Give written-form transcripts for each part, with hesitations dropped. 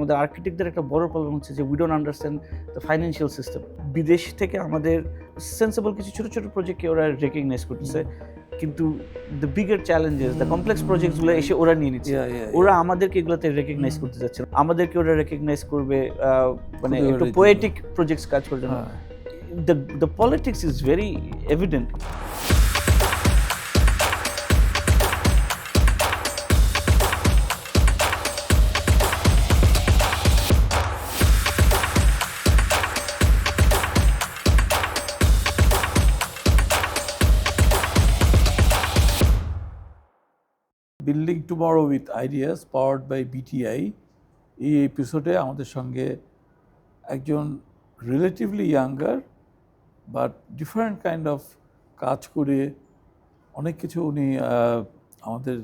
আমাদের আর্কিটেক্টদের একটা বড় প্রবলেম হচ্ছে যে we don't understand the financial system. বিদেশ থেকে আমাদের সেন্সেবল কিছু ছোটো ছোটো প্রজেক্টকে ওরা রেকগনাইজ করতেছে, কিন্তু the bigger challenges, the complex প্রজেক্টসগুলো এসে ওরা নিয়ে নিচ্ছে। ওরা আমাদেরকে এগুলোতে রেকগনাইজ করতে যাচ্ছে না। আমাদেরকে ওরা রেকগনাইজ করবে মানে একটু পোয়েটিক প্রজেক্টস কাজ করার জন্য। The politics is very evident. Building tomorrow with ideas powered by BTI এই এপিসোডে আমাদের সঙ্গে একজন relatively younger but different kind of কাজ করে অনেক কিছু উনি আমাদের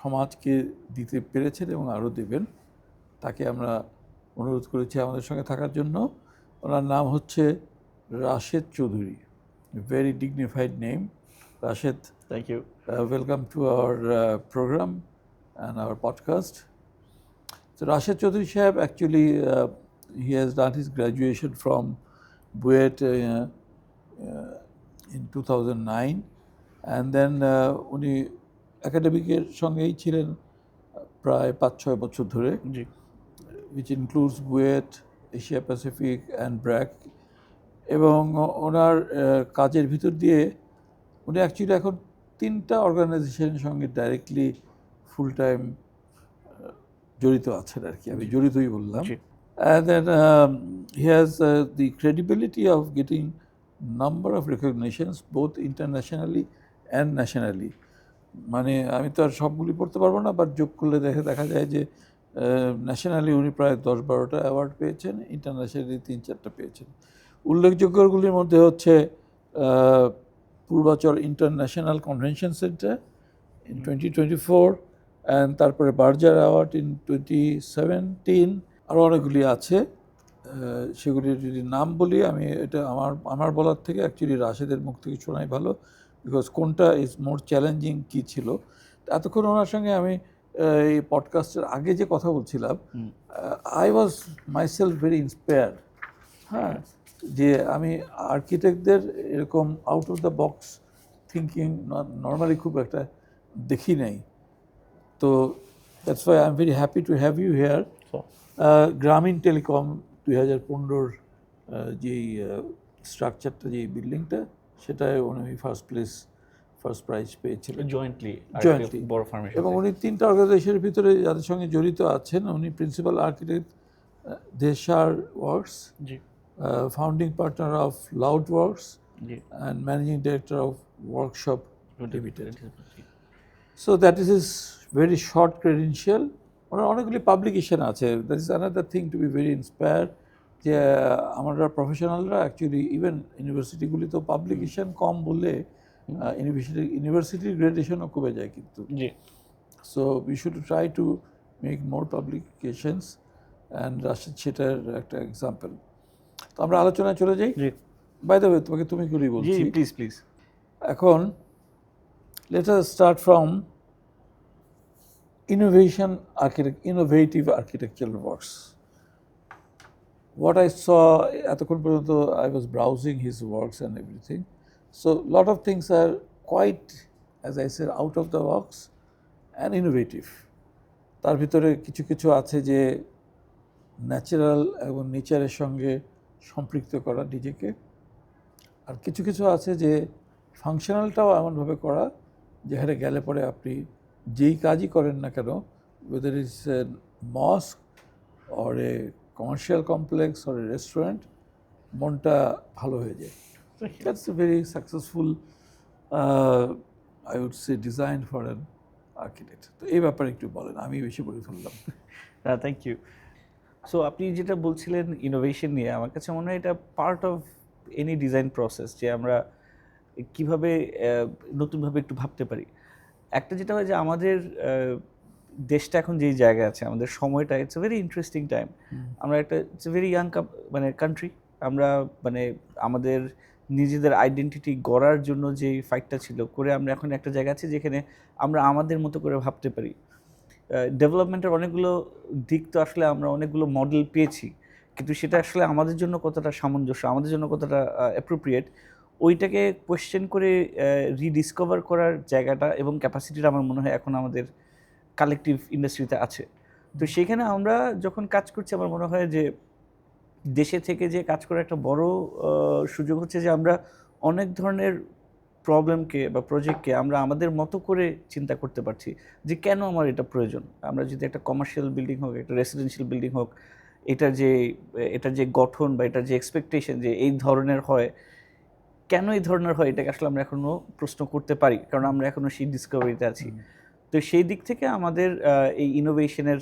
সমাজকে দিতে পেরেছেন এবং আরও দেবেন। তাকে আমরা অনুরোধ করেছি আমাদের সঙ্গে থাকার জন্য। ওনার নাম হচ্ছে Rashed Chowdhury. Very dignified name, Rashid. Thank you. Welcome to our program and our podcast. So Rashid Chaudhary Sahab actually he has done his graduation from BUET in 2009, and then উনি একাডেমিকের সঙ্গেই ছিলেন প্রায় 5-6 বছর ধরে, which includes BUET, Asia Pacific and BRAC, এবং ওনার কাজের ভিতর দিয়ে উনি অ্যাকচুয়ালি এখন 3টা অর্গানাইজেশনের সঙ্গে ডাইরেক্টলি ফুল টাইম জড়িত আছেন আর কি, আমি জড়িতই বললাম। And then he has the credibility of getting number of recognitions both internationally and nationally. মানে আমি তো আর সবগুলি পড়তে পারবো না, বাট যোগ করলে দেখা যায় যে ন্যাশনালি উনি প্রায় 10-12টা অ্যাওয়ার্ড পেয়েছেন, ইন্টারন্যাশনালি 3-4টা পেয়েছেন। উল্লেখযোগ্যগুলির মধ্যে হচ্ছে Purbachal international convention centre in 2024, and তারপরে বার্জার অ্যাওয়ার্ড ইন 2017। আরও অনেকগুলি আছে, সেগুলির যদি নাম বলি আমি, এটা আমার বলার থেকে অ্যাকচুয়ালি রাশেদের মুখ থেকে শোনাই ভালো, বিকজ কোনটা ইজ মোর চ্যালেঞ্জিং কী ছিল। এতক্ষণ ওনার সঙ্গে আমি এই পডকাস্টের আগে যে কথা বলছিলাম, I was myself very inspired. হ্যাঁ, যে আমি আর্কিটেক্টদের এরকম out of the box thinking normally খুব একটা দেখি নাই। তো that's why I am very happy to have you here. Grameen Telecom 2015-র যেই স্ট্রাকচারটা, যেই বিল্ডিংটা, সেটায় উনি ফার্স্ট প্রাইজ পেয়েছিলেন জয়েন্টলি, এবং উনি 3টা অর্গানাইজেশনের ভিতরে যাদের সঙ্গে জড়িত আছেন। উনি principal architect Deshar works, founding partner of Loudworks, and managing director of Workshop Limited. So that is his very short credential. ওনার অনেকগুলি পাবলিকেশন আছে। That is another thing to be very inspired, যে আমরা প্রফেশনালরা অ্যাকচুয়ালি ইভেন ইউনিভার্সিটিগুলি তো publication কম বললে ইউনিভার্সিটির গ্রেডেশনও কমে যায় কিন্তু। So we should try to make more publications, and Rashid সেটার একটা এক্সাম্পল। তো আমরা আলোচনায় চলে যাই। বাই দ্য ওয়ে, তোমাকে তুমি করেই বলছি, প্লিজ। এখন let us start from innovative architectural works. What I saw এতক্ষণ পর্যন্ত, I was browsing his works and everything. So lot of things are quite, as I said, out of the box and innovative. তার ভিতরে কিছু কিছু আছে যে natural এবং নেচারের সঙ্গে সম্পৃক্ত করা নিজেকে, আর কিছু কিছু আছে যে ফাংশনালটাও এমনভাবে করা যেখানে গেলে পরে আপনি যেই কাজই করেন না কেন, whether it's a mosque or a commercial complex or a restaurant, মনটা ভালো হয়ে যায়। That's a very successful I would say design for an architect. তো এই ব্যাপারে একটু বলেন, আমি বেশি বলে ফেললাম। Thank you. সো আপনি যেটা বলছিলেন ইনোভেশন নিয়ে, আমার কাছে মনে হয় এটা part of any design process, যে আমরা কীভাবে নতুনভাবে একটু ভাবতে পারি। একটা যেটা হয় যে আমাদের দেশটা এখন যেই জায়গায় আছে, আমাদের সময়টা, it's a very interesting time. আমরা it's a very young country. আমরা আমাদের নিজেদের আইডেন্টিটি গড়ার জন্য যে ফাইটটা ছিল করে, আমরা এখন একটা জায়গা আছি যেখানে আমরা আমাদের মতো করে ভাবতে পারি। ডেভেলপমেন্টের অনেকগুলো দিক তো আসলে আমরা অনেকগুলো মডেল পেয়েছি, কিন্তু সেটা আসলে আমাদের জন্য কতটা সামঞ্জস্য, আমাদের জন্য কতটা অ্যাপ্রোপ্রিয়েট, ওইটাকে কোয়েশ্চেন করে রিডিসকভার করার জায়গাটা এবং ক্যাপাসিটিটা আমার মনে হয় এখন আমাদের কালেকটিভ ইন্ডাস্ট্রিতে আছে। তো সেখানে আমরা যখন কাজ করছি আমার মনে হয় যে দেশে থেকে যে কাজ করার একটা বড় সুযোগ হচ্ছে যে আমরা অনেক ধরনের প্রবলেমকে বা প্রজেক্টকে আমরা আমাদের মতো করে চিন্তা করতে পারছি যে কেন আমার এটা প্রয়োজন। আমরা যদি একটা কমার্শিয়াল বিল্ডিং হোক, একটা রেসিডেন্সিয়াল বিল্ডিং হোক, এটার যে গঠন বা এটার যে এক্সপেকটেশন যে এই ধরনের হয়, কেন এই ধরনের হয়, এটাকে আসলে আমরা এখনো প্রশ্ন করতে পারি, কারণ আমরা এখনো সেই ডিসকভারিতে আছি। তো সেই দিক থেকে আমাদের এই ইনোভেশনের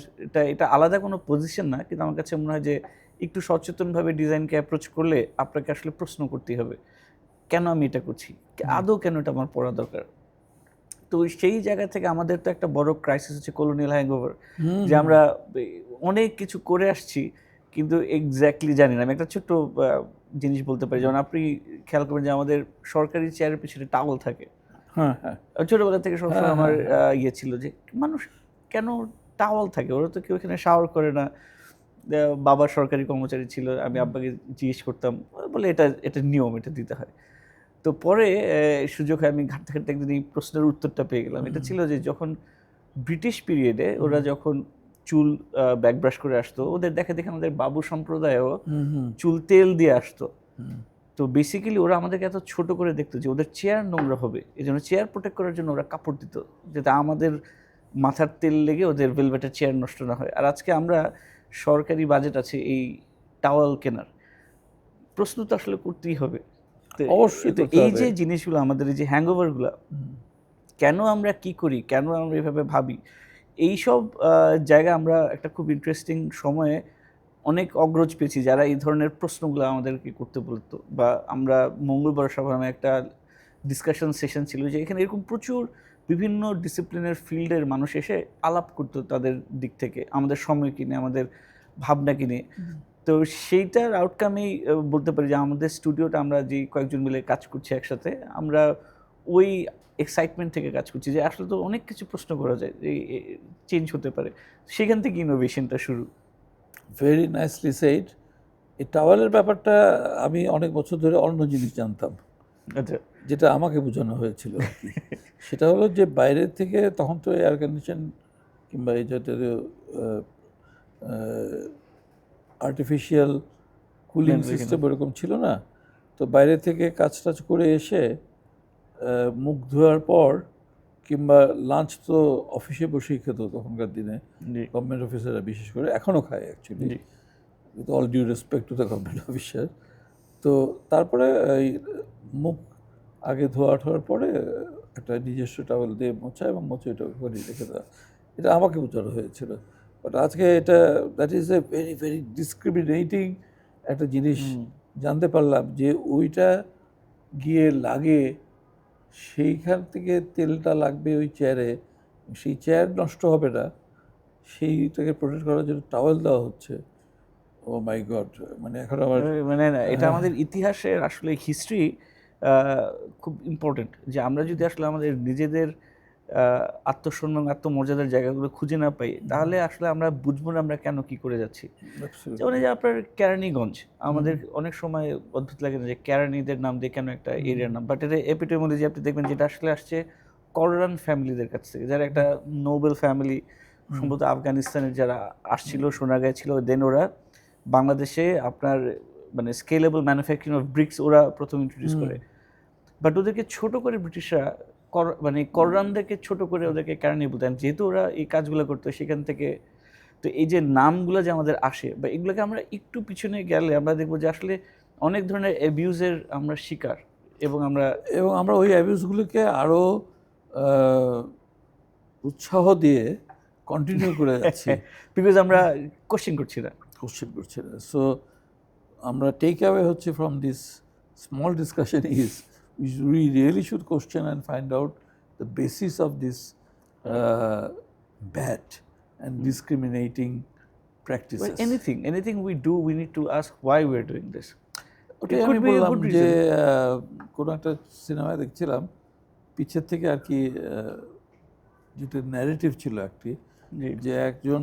এটা আলাদা কোনো পজিশন না, কিন্তু আমার কাছে মনে হয় যে একটু সচেতনভাবে ডিজাইনকে অ্যাপ্রোচ করলে আপনাকে আসলে প্রশ্ন করতে হবে, কেন আমি এটা করছি, আদৌ কেন এটা আমার পড়া দরকার। তো সেই জায়গা থেকে আমাদের তো একটা বড় ক্রাইসিস হচ্ছে কলোনিয়াল হ্যাংওভার, যে আমরা অনেক কিছু করে আসছি কিন্তু এক্স্যাক্টলি জানি না। আমি একটা ছোট্ট জিনিস বলতে পারি, যেমন আপনি খেয়াল করবেন যে আমাদের সরকারি চেয়ারের পিছনে টাওয়াল থাকে। হ্যাঁ হ্যাঁ, ছোটবেলা থেকে সবসময় আমার ইয়ে ছিল যে মানুষ কেন টাওয়াল থাকে, ওরা তো কেউ এখানে শাওয়ার করে না। বাবা সরকারি কর্মচারী ছিল, আমি আব্বাকে জিজ্ঞেস করতাম, বলে এটা এটা নিয়ম, এটা দিতে হয়। তো পরে সুযোগ হয় আমি ঘাটতে ঘাটতে একদিন এই প্রশ্নের উত্তরটা পেয়ে গেলাম। এটা ছিল যে যখন ব্রিটিশ পিরিয়ডে ওরা যখন চুল ব্যাক ব্রাশ করে আসতো, ওদের দেখে দেখে আমাদের বাবু সম্প্রদায়ও চুল তেল দিয়ে আসতো। তো বেসিক্যালি ওরা আমাদেরকে এত ছোট করে দেখতো যে ওদের চেয়ার নোংরা হবে, এই জন্য চেয়ার প্রোটেক্ট করার জন্য ওরা কাপড় দিত, যাতে আমাদের মাথার তেল লেগে ওদের ভেলভেটের চেয়ার নষ্ট না হয়। আর আজকে আমরা সরকারি বাজেট আছে এই টাওয়াল কেনার, প্রশ্ন তো আসলে করতেই হবে। অবশ্যই তো করতে এই হবে। যে জিনিসগুলো, আমাদের এই যে হ্যাংওভারগুলো, কেন আমরা কি করি, কেন আমরা এভাবে ভাবি, এইসব জায়গা আমরা একটা খুব ইন্টারেস্টিং সময়ে অনেক অগ্রজ পেয়েছি যারা এই ধরনের প্রশ্নগুলো আমাদেরকে করতে বলতো। বা আমরা মঙ্গলবার সভা নামে একটা ডিসকাশন সেশন ছিল, যে এখানে এরকম প্রচুর বিভিন্ন ডিসিপ্লিনের ফিল্ডের মানুষ এসে আলাপ করতো তাদের দিক থেকে, আমাদের সময় কিনে, আমাদের ভাবনা কিনে। তো সেইটার আউটকামেই বলতে পারি যে আমাদের স্টুডিওটা আমরা যে কয়েকজন মিলে কাজ করছি একসাথে, আমরা ওই এক্সাইটমেন্ট থেকে কাজ করছি যে আসলে তো অনেক কিছু প্রশ্ন করা যায়, চেঞ্জ হতে পারে, সেখান থেকে ইনোভেশনটা শুরু। Very nicely said. এই টাওয়ালের ব্যাপারটা আমি অনেক বছর ধরে অন্য জিনিস জানতাম, আচ্ছা, যেটা আমাকে বোঝানো হয়েছিল আর কি। সেটা হলো যে বাইরের থেকে, তখন তো এয়ার কন্ডিশন কিংবা এই জাতীয় আর্টিফিশিয়াল কুলিং সিস্টেম এরকম ছিল না। তো বাইরে থেকে কাজ টাজ করে এসে মুখ ধোয়ার পর কিংবা লাঞ্চ তো অফিসে বসেই খেত তখনকার দিনে, গভর্নমেন্ট অফিসাররা বিশেষ করে, এখনও খায় actually, with all due respect to the government officer. তো তারপরে এই মুখ আগে ধোয়ার পরে একটা নিজস্ব টাওয়েল দিয়ে মোছা এবং মুছে এটা করে রেখে দেওয়া, এটা আমাকে বোঝানো হয়েছিল। বাট আজকে এটা that is a very very discriminating একটা জিনিস জানতে পারলাম, যে ওইটা গিয়ে লাগে, সেইখান থেকে তেলটা লাগবে ওই চেয়ারে, সেই চেয়ার নষ্ট হবে না, সেইটাকে প্রোটেক্ট করার জন্য টাওয়েল দেওয়া হচ্ছে। ও মাই গড, মানে এখন আমার মানে এটা আমাদের ইতিহাসের আসলে হিস্ট্রি খুব ইম্পর্টেন্ট, যে আমরা যদি আসলে আমাদের নিজেদের আত্মসম্মান, আত্মমর্যাদার জায়গাগুলো খুঁজে না পাই, তাহলে আসলে আমরা বুঝবো না আমরা কেন কি করে যাচ্ছি। যেমন এই যে আপনার কেরানীগঞ্জ, আমাদের অনেক সময় অদ্ভুত লাগে না যে কেরানীদের নাম দিয়ে কেন একটা এরিয়ার নাম, বাট এটা এপিটোমোলজি আপনি দেখবেন যেটা আসলে আসছে কররান ফ্যামিলিদের কাছ থেকে, যারা একটা নোবেল ফ্যামিলি, সম্ভবত আফগানিস্তানের যারা আসছিল, সোনাগাঁয় ছিল, দেন ওরা বাংলাদেশে আপনার মানে স্কেলেবল ম্যানুফ্যাকচারিং অফ ব্রিক্স ওরা প্রথম ইন্ট্রোডিউস করে। বাট ওদেরকে ছোট করে ব্রিটিশরা মানে কররানদেরকে ছোট করে ওদেরকে কেরানি বলতেন, যেহেতু ওরা এই কাজগুলো করতো সেখান থেকে। তো এই যে নামগুলো যে আমাদের আসে, বা এগুলোকে আমরা একটু পিছনে গেলে আমরা দেখবো যে আসলে অনেক ধরনের অ্যাবিউজের আমরা শিকার, এবং আমরা ওই অ্যাবিউজগুলোকে আরও উৎসাহ দিয়ে কন্টিনিউ করে যাচ্ছি, বিকজ আমরা কোশ্চেন করছি না। সো আমরা টেক অ্যাওয়ে হচ্ছে from this small discussion is we really should question and find out the basis of this bad and discriminating practices. Well, anything we do, we need to ask why we're doing this. ওটাই আমি বললাম যে কোনো একটা সিনেমায় দেখছিলাম, পিছের থেকে আর কি, যেটা ন্যারেটিভ ছিল একটি, জি। যে একজন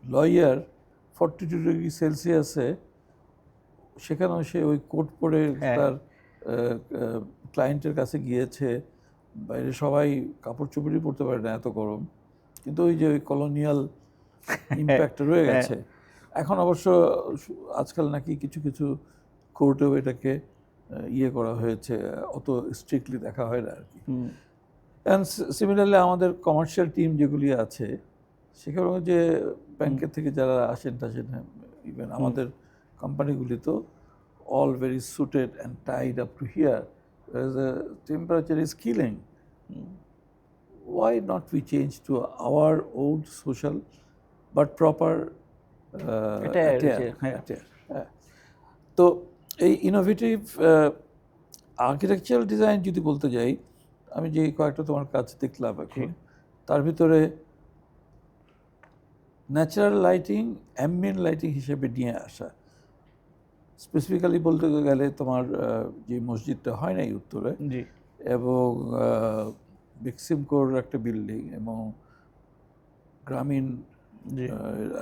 লয়ার 42 ডিগ্রি সেলসিয়াসে সেখানেও সে ওই কোট পরে হ্যাঁ। তার ক্লায়েন্টের কাছে গিয়েছে। বাইরে সবাই কাপড় চোপড়ই পরতে পারে না, এত গরম। কিন্তু ওই যে ওই কলোনিয়াল ইম্প্যাক্টটা রয়ে হ্যাঁ। গেছে। এখন অবশ্য আজকাল নাকি কিছু কিছু কোর্টেও এটাকে ইয়ে করা হয়েছে, অত স্ট্রিক্টলি দেখা হয় না আর কি। হুম। অ্যান্ড সিমিলারলি আমাদের কমার্শিয়াল টিম যেগুলি আছে সেখানেও যে ব্যাংকের থেকে যারা আসেন টাসেন, ইভেন আমাদের কোম্পানিগুলি তো all very suited and Tide up to here, the temperature is killing. Why not we change to our old social but proper Attire, attire? হ্যাঁ। হ্যাঁ। তো এই ইনোভেটিভ আর্কিটেকচারাল ডিজাইন যদি বলতে যাই, আমি যে কয়েকটা তোমার কাজ দেখলাম এখন, তার ভিতরে ন্যাচারাল লাইটিং, অ্যাম্বিয়েন্ট লাইটিং হিসেবে নিয়ে আসা। স্পেসিফিক্যালি বলতে গেলে তোমার যে মসজিদটা হয় নাই উত্তরে, জি। এবং বেক্সিমকোর একটা বিল্ডিং এবং গ্রামীণ জি।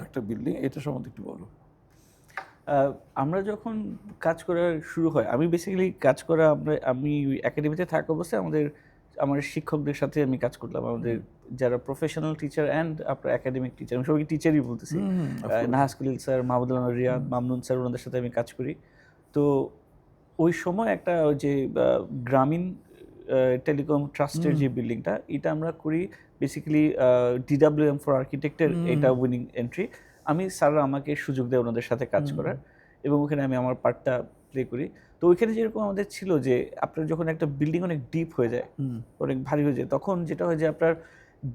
একটা বিল্ডিং, এটা সম্বন্ধে একটু বলো। আমরা যখন কাজ করা শুরু হয়, আমি বেসিক্যালি কাজ করা আমি একাডেমিতে থাকা অবস্থায় আমার শিক্ষকদের সাথে আমি কাজ করলাম, আমাদের যারা প্রফেশনাল টিচার অ্যান্ড আপনার একাডেমিক টিচার, আমি সবাইকে টিচারই বলতেছি। নাহাস খলিল স্যার, মাহমুদুল আনোয়ার রিয়াদ, মামনুন স্যার, ওনাদের সাথে আমি কাজ করি। তো ওই সময় একটা ওই যে গ্রামীণ টেলিকম ট্রাস্টের যে বিল্ডিংটা, এটা আমরা করি বেসিক্যালি DWM ফর আর্কিটেক্টের, এটা উইনিং এন্ট্রি। আমি স্যাররা আমাকে সুযোগ দেয় ওনাদের সাথে কাজ করার, এবং ওখানে আমি আমার পার্টটা প্লে করি। তো ওইখানে যেরকম আমাদের ছিল যে আপনার যখন একটা বিল্ডিং অনেক ডিপ হয়ে যায়, অনেক ভারী হয়ে যায়, তখন যেটা হয় যে আপনার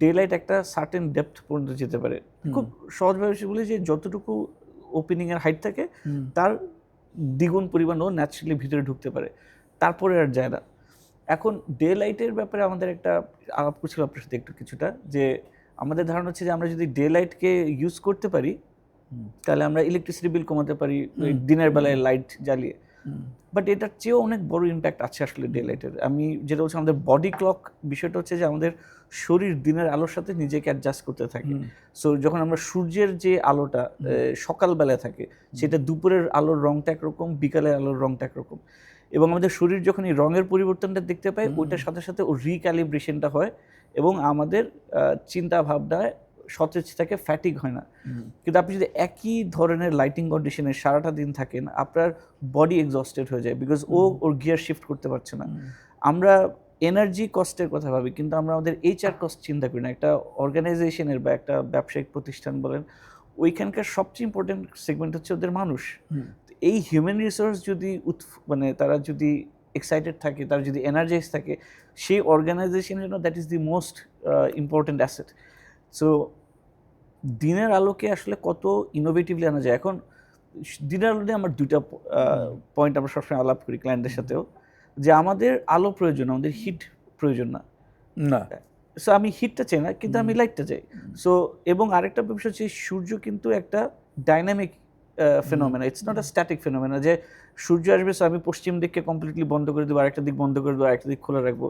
ডে লাইট একটা সার্টেন ডেপথ পর্যন্ত যেতে পারে। খুব সহজভাবে বলি যে যতটুকু ওপেনিংয়ের হাইট থাকে তার দ্বিগুণ পরিমাণ ও ন্যাচারালি ভিতরে ঢুকতে পারে, তারপরে আর যায় না। এখন ডে লাইটের ব্যাপারে আমাদের একটা আলাপ করছিল আপনার সাথে একটু কিছুটা, যে আমাদের ধারণা হচ্ছে যে আমরা যদি ডে লাইটকে ইউজ করতে পারি তাহলে আমরা ইলেকট্রিসিটি বিল কমাতে পারি দিনের বেলায় লাইট জ্বালিয়ে। বাট এটার চেয়েও অনেক বড় ইম্প্যাক্ট আছে আসলে ডে লাইটের। আমি যেটা হচ্ছে আমাদের বডি ক্লক বিষয়টা হচ্ছে যে আমাদের শরীর দিনের আলোর সাথে নিজেকে অ্যাডজাস্ট করতে থাকে। সো যখন আমরা সূর্যের যে আলোটা সকালবেলায় থাকে, সেটা দুপুরের আলোর রংটা একরকম, বিকালের আলোর রংটা একরকম, এবং আমাদের শরীর যখন এই রঙের পরিবর্তনটা দেখতে পায়, ওইটার সাথে সাথে ও রিক্যালিব্রেশনটা হয়, এবং আমাদের চিন্তা ভাবনায় সতেজ থাকে, ফ্যাটিক হয় না। কিন্তু আপনি যদি একই ধরনের লাইটিং কন্ডিশনে সারাটা দিন থাকেন, আপনার বডি এক্সস্টেড হয়ে যায়, বিকজ ওর গিয়ার শিফট করতে পারছে না। আমরা এনার্জি কস্টের কথা ভাবি, কিন্তু আমরা আমাদের HR কস্ট চিন্তা করি না। একটা অর্গানাইজেশনের বা একটা ব্যবসায়িক প্রতিষ্ঠান বলেন, ওইখানকার সবচেয়ে ইম্পর্টেন্ট সেগমেন্ট হচ্ছে ওদের মানুষ। এই হিউম্যান রিসোর্স যদি মানে তারা যদি এক্সাইটেড থাকে, তারা যদি এনার্জাইজ থাকে, সেই অর্গানাইজেশনের জন্য that is the most important asset. So দিনের আলোকে আসলে কত ইনোভেটিভলি আনা যায়। এখন দিনের আলো নিয়ে আমার দুইটা পয়েন্ট আমরা সবসময় আলাপ করি ক্লায়েন্টদের সাথেও, যে আমাদের আলো প্রয়োজন, আমাদের হিট প্রয়োজন না। সো আমি হিটটা চাই না, কিন্তু আমি লাইটটা চাই। সো এবং আরেকটা বিষয় হচ্ছে সূর্য কিন্তু একটা dynamic phenomena, it's not a static phenomena যে সূর্য আসবে সো আমি পশ্চিম দিককে কমপ্লিটলি বন্ধ করে দেবো, আরেকটা দিক বন্ধ করে দেবো, আরেকটা দিক খোলা রাখবো।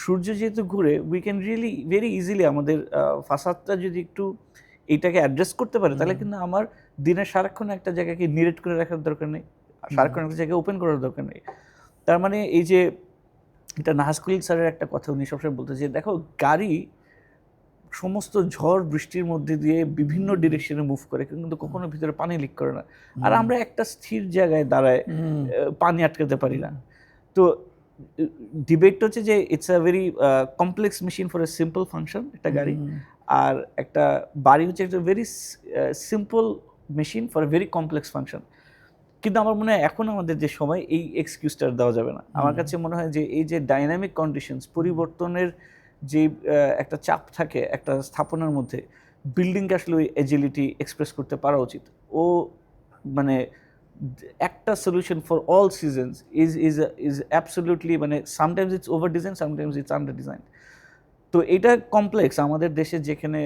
সূর্য যেহেতু ঘুরে, we can really very easily আমাদের ফাসাদটা যদি একটু এইটাকে অ্যাড্রেস করতে পারে, তাহলে কিন্তু আমার দিনের সারাক্ষণ একটা জায়গাকে নিরেট করে রাখার দরকার নেই, সারাক্ষণ একটা জায়গায় ওপেন করার দরকার নেই। তার মানে এই যে এটা নাহাস খলিল স্যারের একটা কথা উনি সবসময় বলতে, যে দেখো গাড়ি সমস্ত ঝড় বৃষ্টির মধ্যে দিয়ে বিভিন্ন ডিরেকশনে মুভ করে, কিন্তু কখনো ভিতরে পানি লিক করে না। আর আমরা একটা স্থির জায়গায় দাঁড়ায় পানি আটকাতে পারি না। তো ডিবেটটা হচ্ছে যে it's a very complex machine for a simple function, একটা গাড়ি। আর একটা বাড়ি হচ্ছে একটা very simple machine for a very complex function. কিন্তু আমার মনে হয় এখন আমাদের যে সময়, এই এক্সকিউজটা দেওয়া যাবে না। আমার কাছে মনে হয় যে এই যে ডাইনামিক কন্ডিশনস, পরিবর্তনের যে একটা চাপ থাকে একটা স্থাপনার মধ্যে, বিল্ডিংকে আসলে ওই এজিলিটি এক্সপ্রেস করতে পারা উচিত। ও মানে একটা solution for all seasons is absolutely, মানে sometimes it's over design, sometimes it's under design. তো এটা কমপ্লেক্স। আমাদের দেশে যেখানে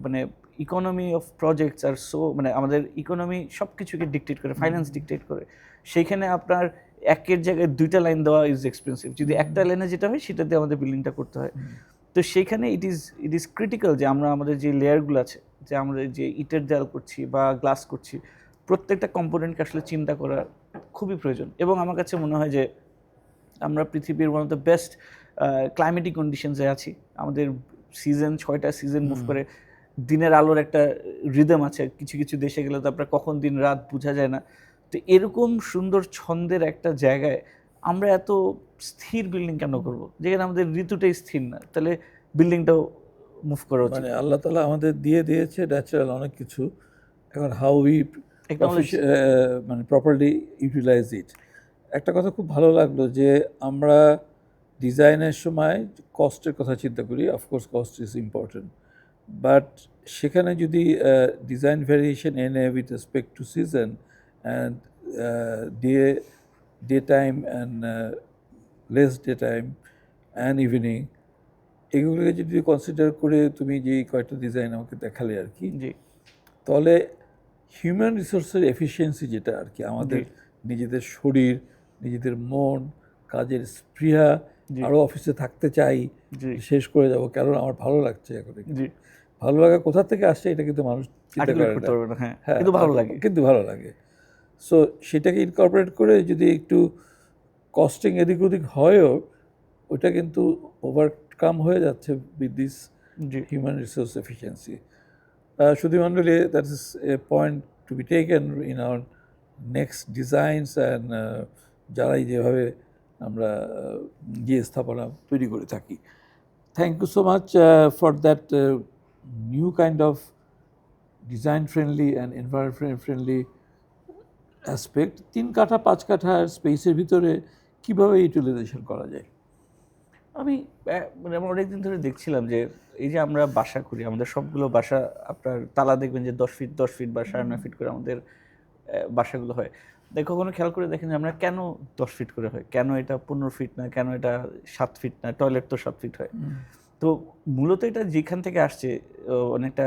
মানে ইকোনমি অফ প্রজেক্টস আর সো, মানে আমাদের ইকোনমি সব কিছুকে ডিকটেট করে, ফাইন্যান্স ডিকটেট করে, সেইখানে আপনার একের জায়গায় দুইটা লাইন দেওয়া ইজ এক্সপেন্সিভ। যদি একটা লাইনে যেটা হয় সেটা দিয়ে আমাদের বিল্ডিংটা করতে হয়। তো সেইখানে ইট ইজ ক্রিটিক্যাল যে আমরা আমাদের যে লেয়ারগুলো আছে, যে আমরা যে ইটের দেয়াল করছি বা গ্লাস করছি, প্রত্যেকটা কম্পোনেন্টকে আসলে চিন্তা করা খুবই প্রয়োজন। এবং আমার কাছে মনে হয় যে আমরা পৃথিবীর one of the best climatic কন্ডিশনসে আছি। আমাদের সিজন 6টা সিজন মুভ করে, দিনের আলোর একটা রিদম আছে, কিছু কিছু দেশে গেলে তো আপনার কখন দিন রাত বোঝা যায় না। তো এরকম সুন্দর ছন্দের একটা জায়গায় আমরা এত স্থির বিল্ডিং কেন করব, যেখানে আমাদের ঋতুটাই স্থির না? তাহলে বিল্ডিংটাও মুভ করা উচিত। মানে আল্লাহ তাআলা আমাদের দিয়েছে ন্যাচারাল অনেক কিছু, এখন হাউ উই Acknowledge. মানে প্রপারলি ইউটিলাইজ ইট। একটা কথা খুব ভালো লাগলো যে আমরা ডিজাইনের সময় কস্টের কথা চিন্তা করি, of course cost is important, but সেখানে যদি ডিজাইন ভ্যারিয়েশন এনে with respect to season and day time and less day time and evening, এগুলোকে যদি কনসিডার করে তুমি যে কয়েকটা ডিজাইন আমাকে দেখালে আর কি, জি তাহলে হিউম্যান রিসোর্সের এফিসিয়েন্সি যেটা আর কি, আমাদের নিজেদের শরীর, নিজেদের মন, কাজের স্পৃহা, জি আরও অফিসে থাকতে চাই, জি শেষ করে যাব কারণ আমার ভালো লাগছে এখন। জি ভালো লাগা কোথা থেকে আসছে এটা কিন্তু মানুষ চিন্তা আর্টিকুলেট করে করতে না। পারবে না, হ্যাঁ, হ্যাঁ, কিন্তু ভালো লাগে। কিন্তু ভালো লাগে। সো সেটাকে ইনকর্পোরেট করে যদি একটু কস্টিং এদিক ওদিক হয়ও, ওটা কিন্তু ওভারকাম হয়ে যাচ্ছে with this G human resource efficiency. Shudhi Mandali, that is a point to be taken in our next designs and যারাই যেভাবে আমরা গিয়ে স্থাপনা তৈরি করে থাকি। Thank you so much for that new kind of design friendly and environment friendly aspect. 3 কাঠা 5 কাঠার স্পেসের ভিতরে কিভাবে ইউটিলাইজেশন করা যায়? আমি মানে আমরা অনেকদিন ধরে দেখছিলাম যে এই যে আমরা বাসা করি, আমাদের সবগুলো বাসা আপনার তালা দেখবেন যে 10 ফিট বা 9.5 ফিট করে আমাদের বাসাগুলো হয়। কখনো খেয়াল করে দেখেন যে আমরা কেন 10 ফিট করে হয়, কেন এটা 15 ফিট না, কেন এটা 7 ফিট না, টয়লেট তো 7 ফিট হয়। তো মূলত এটা যেখান থেকে আসছে অনেকটা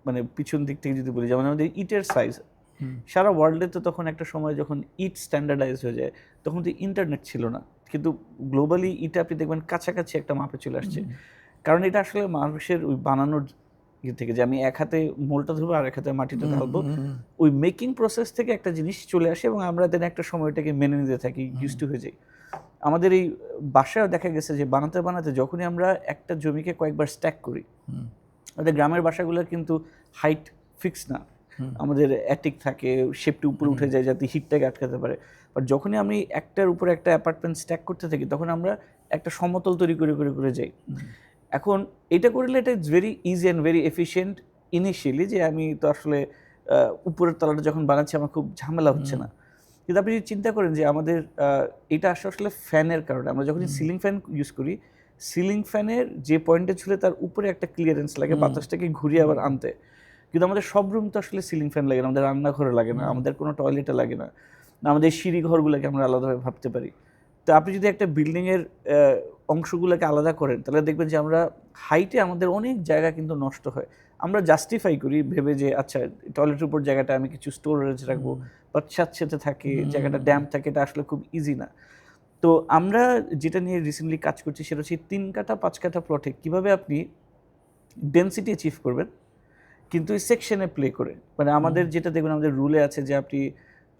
মানে পিছন দিক থেকে যদি বলি, যেমন আমাদের ইটের সাইজ, সারা ওয়ার্ল্ডে তো তখন একটা সময় যখন ইট স্ট্যান্ডার্ডাইজ হয়ে যায়, তখন তো ইন্টারনেট ছিল না, কিন্তু গ্লোবালি ইটা আপনি দেখবেন কাছাকাছি একটা মাপে চলে আসছে। কারণ এটা আসলে মানুষের ওই বানানোর ইয়ে থেকে, যে আমি এক হাতে মোলটা ধরবো আর এক হাতে মাটিটা ঢালবো, ওই মেকিং প্রসেস থেকে একটা জিনিস চলে আসে এবং আমরা দেন একটা সময় এটাকে মেনে নিতে থাকি, ইউজড টু হয়ে যাই। আমাদের এই বাসায় দেখা গেছে যে বানাতে বানাতে যখনই আমরা একটা জমিকে কয়েকবার স্ট্যাক করি, আমাদের গ্রামের বাসাগুলো কিন্তু হাইট ফিক্স না, আমাদের অ্যাটিক থাকে, শেপটি উপরে উঠে যায় যাতে হিটটাকে আটকাতে পারে। বাট যখনই আমি একটার উপরে একটা অ্যাপার্টমেন্ট স্ট্যাক করতে থাকি, তখন আমরা একটা সমতল তৈরি করে করে করে যাই। এখন এটা করলে এটা it's very easy and very efficient initially, যে আমি তো আসলে উপরের তলাটা যখন বানাচ্ছি আমার খুব ঝামেলা হচ্ছে না। কিন্তু আপনি যদি চিন্তা করেন যে আমাদের এটা আসলে ফ্যানের কারণে, আমরা যখন সিলিং ফ্যান ইউজ করি, সিলিং ফ্যানের যে পয়েন্টে ঝুলে তার উপরে একটা ক্লিয়ারেন্স লাগে বাতাসটাকে ঘুরিয়ে আবার আনতে। কিন্তু আমাদের সব রুম তো আসলে সিলিং ফ্যান লাগে না, আমাদের রান্নাঘরে লাগে না, আমাদের কোনো টয়লেটে লাগে না, আমাদের সিঁড়ি ঘরগুলোকে আমরা আলাদাভাবে ভাবতে পারি। তো আপনি যদি একটা বিল্ডিংয়ের অংশগুলোকে আলাদা করেন, তাহলে দেখবেন যে আমরা হাইটে আমাদের অনেক জায়গা কিন্তু নষ্ট হয়। আমরা জাস্টিফাই করি ভেবে যে আচ্ছা টয়লেটের উপর জায়গাটা আমি কিছু স্টোরেজ রাখবো, বা স্যাঁতসেঁতে থাকে জায়গাটা, ড্যাম্প থাকে, এটা আসলে খুব ইজি না। তো আমরা যেটা নিয়ে রিসেন্টলি কাজ করছি সেটা হচ্ছে 3 কাঠা 5 কাঠা প্লটে কীভাবে আপনি ডেনসিটি অ্যাচিভ করবেন, কিন্তু এই সেকশনে প্লে করে। মানে আমাদের যেটা দেখবেন আমাদের রুলে আছে যে আপনি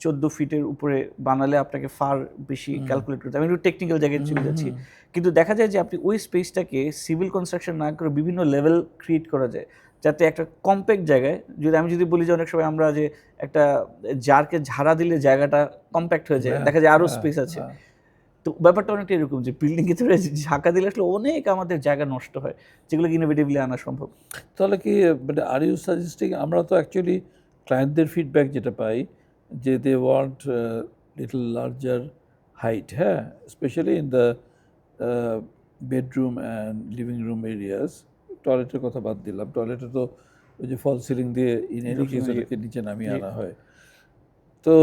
14 ফিটের উপরে বানালে আপনাকে ফার বেশি ক্যালকুলেট করতে, আমি একটু টেকনিক্যাল জায়গায় চলে যাচ্ছি, কিন্তু দেখা যায় যে আপনি ওই স্পেসটাকে সিভিল কনস্ট্রাকশন না করে বিভিন্ন লেভেল ক্রিয়েট করা যায়, যাতে একটা কম্প্যাক্ট জায়গায়, যদি আমি যদি বলি যে অনেক সময় আমরা যে একটা জারকে ঝাড়া দিলে জায়গাটা কম্প্যাক্ট হয়ে যায়, দেখা যায় আরও স্পেস আছে। তো ব্যাপারটা অনেকটা এরকম যে বিল্ডিংয়ে ধরে ঝাঁকা দিলে আসলে অনেক আমাদের জায়গা নষ্ট হয়, যেগুলো ইনোভেটিভলি আনা সম্ভব। তাহলে কি মানে আর ইউ সাজেস্টিং, আমরা তো অ্যাকচুয়ালি ক্লায়েন্টদের ফিডব্যাক যেটা পাই যে they want little larger height, হ্যাঁ, specially in the bedroom and living room areas. টয়লেটের কথা বাদ দিলাম, টয়লেটে তো ওই যে ফল সিলিং দিয়ে ইন এনি কেস ওটাকে নিচে নামিয়ে আনা হয়। তো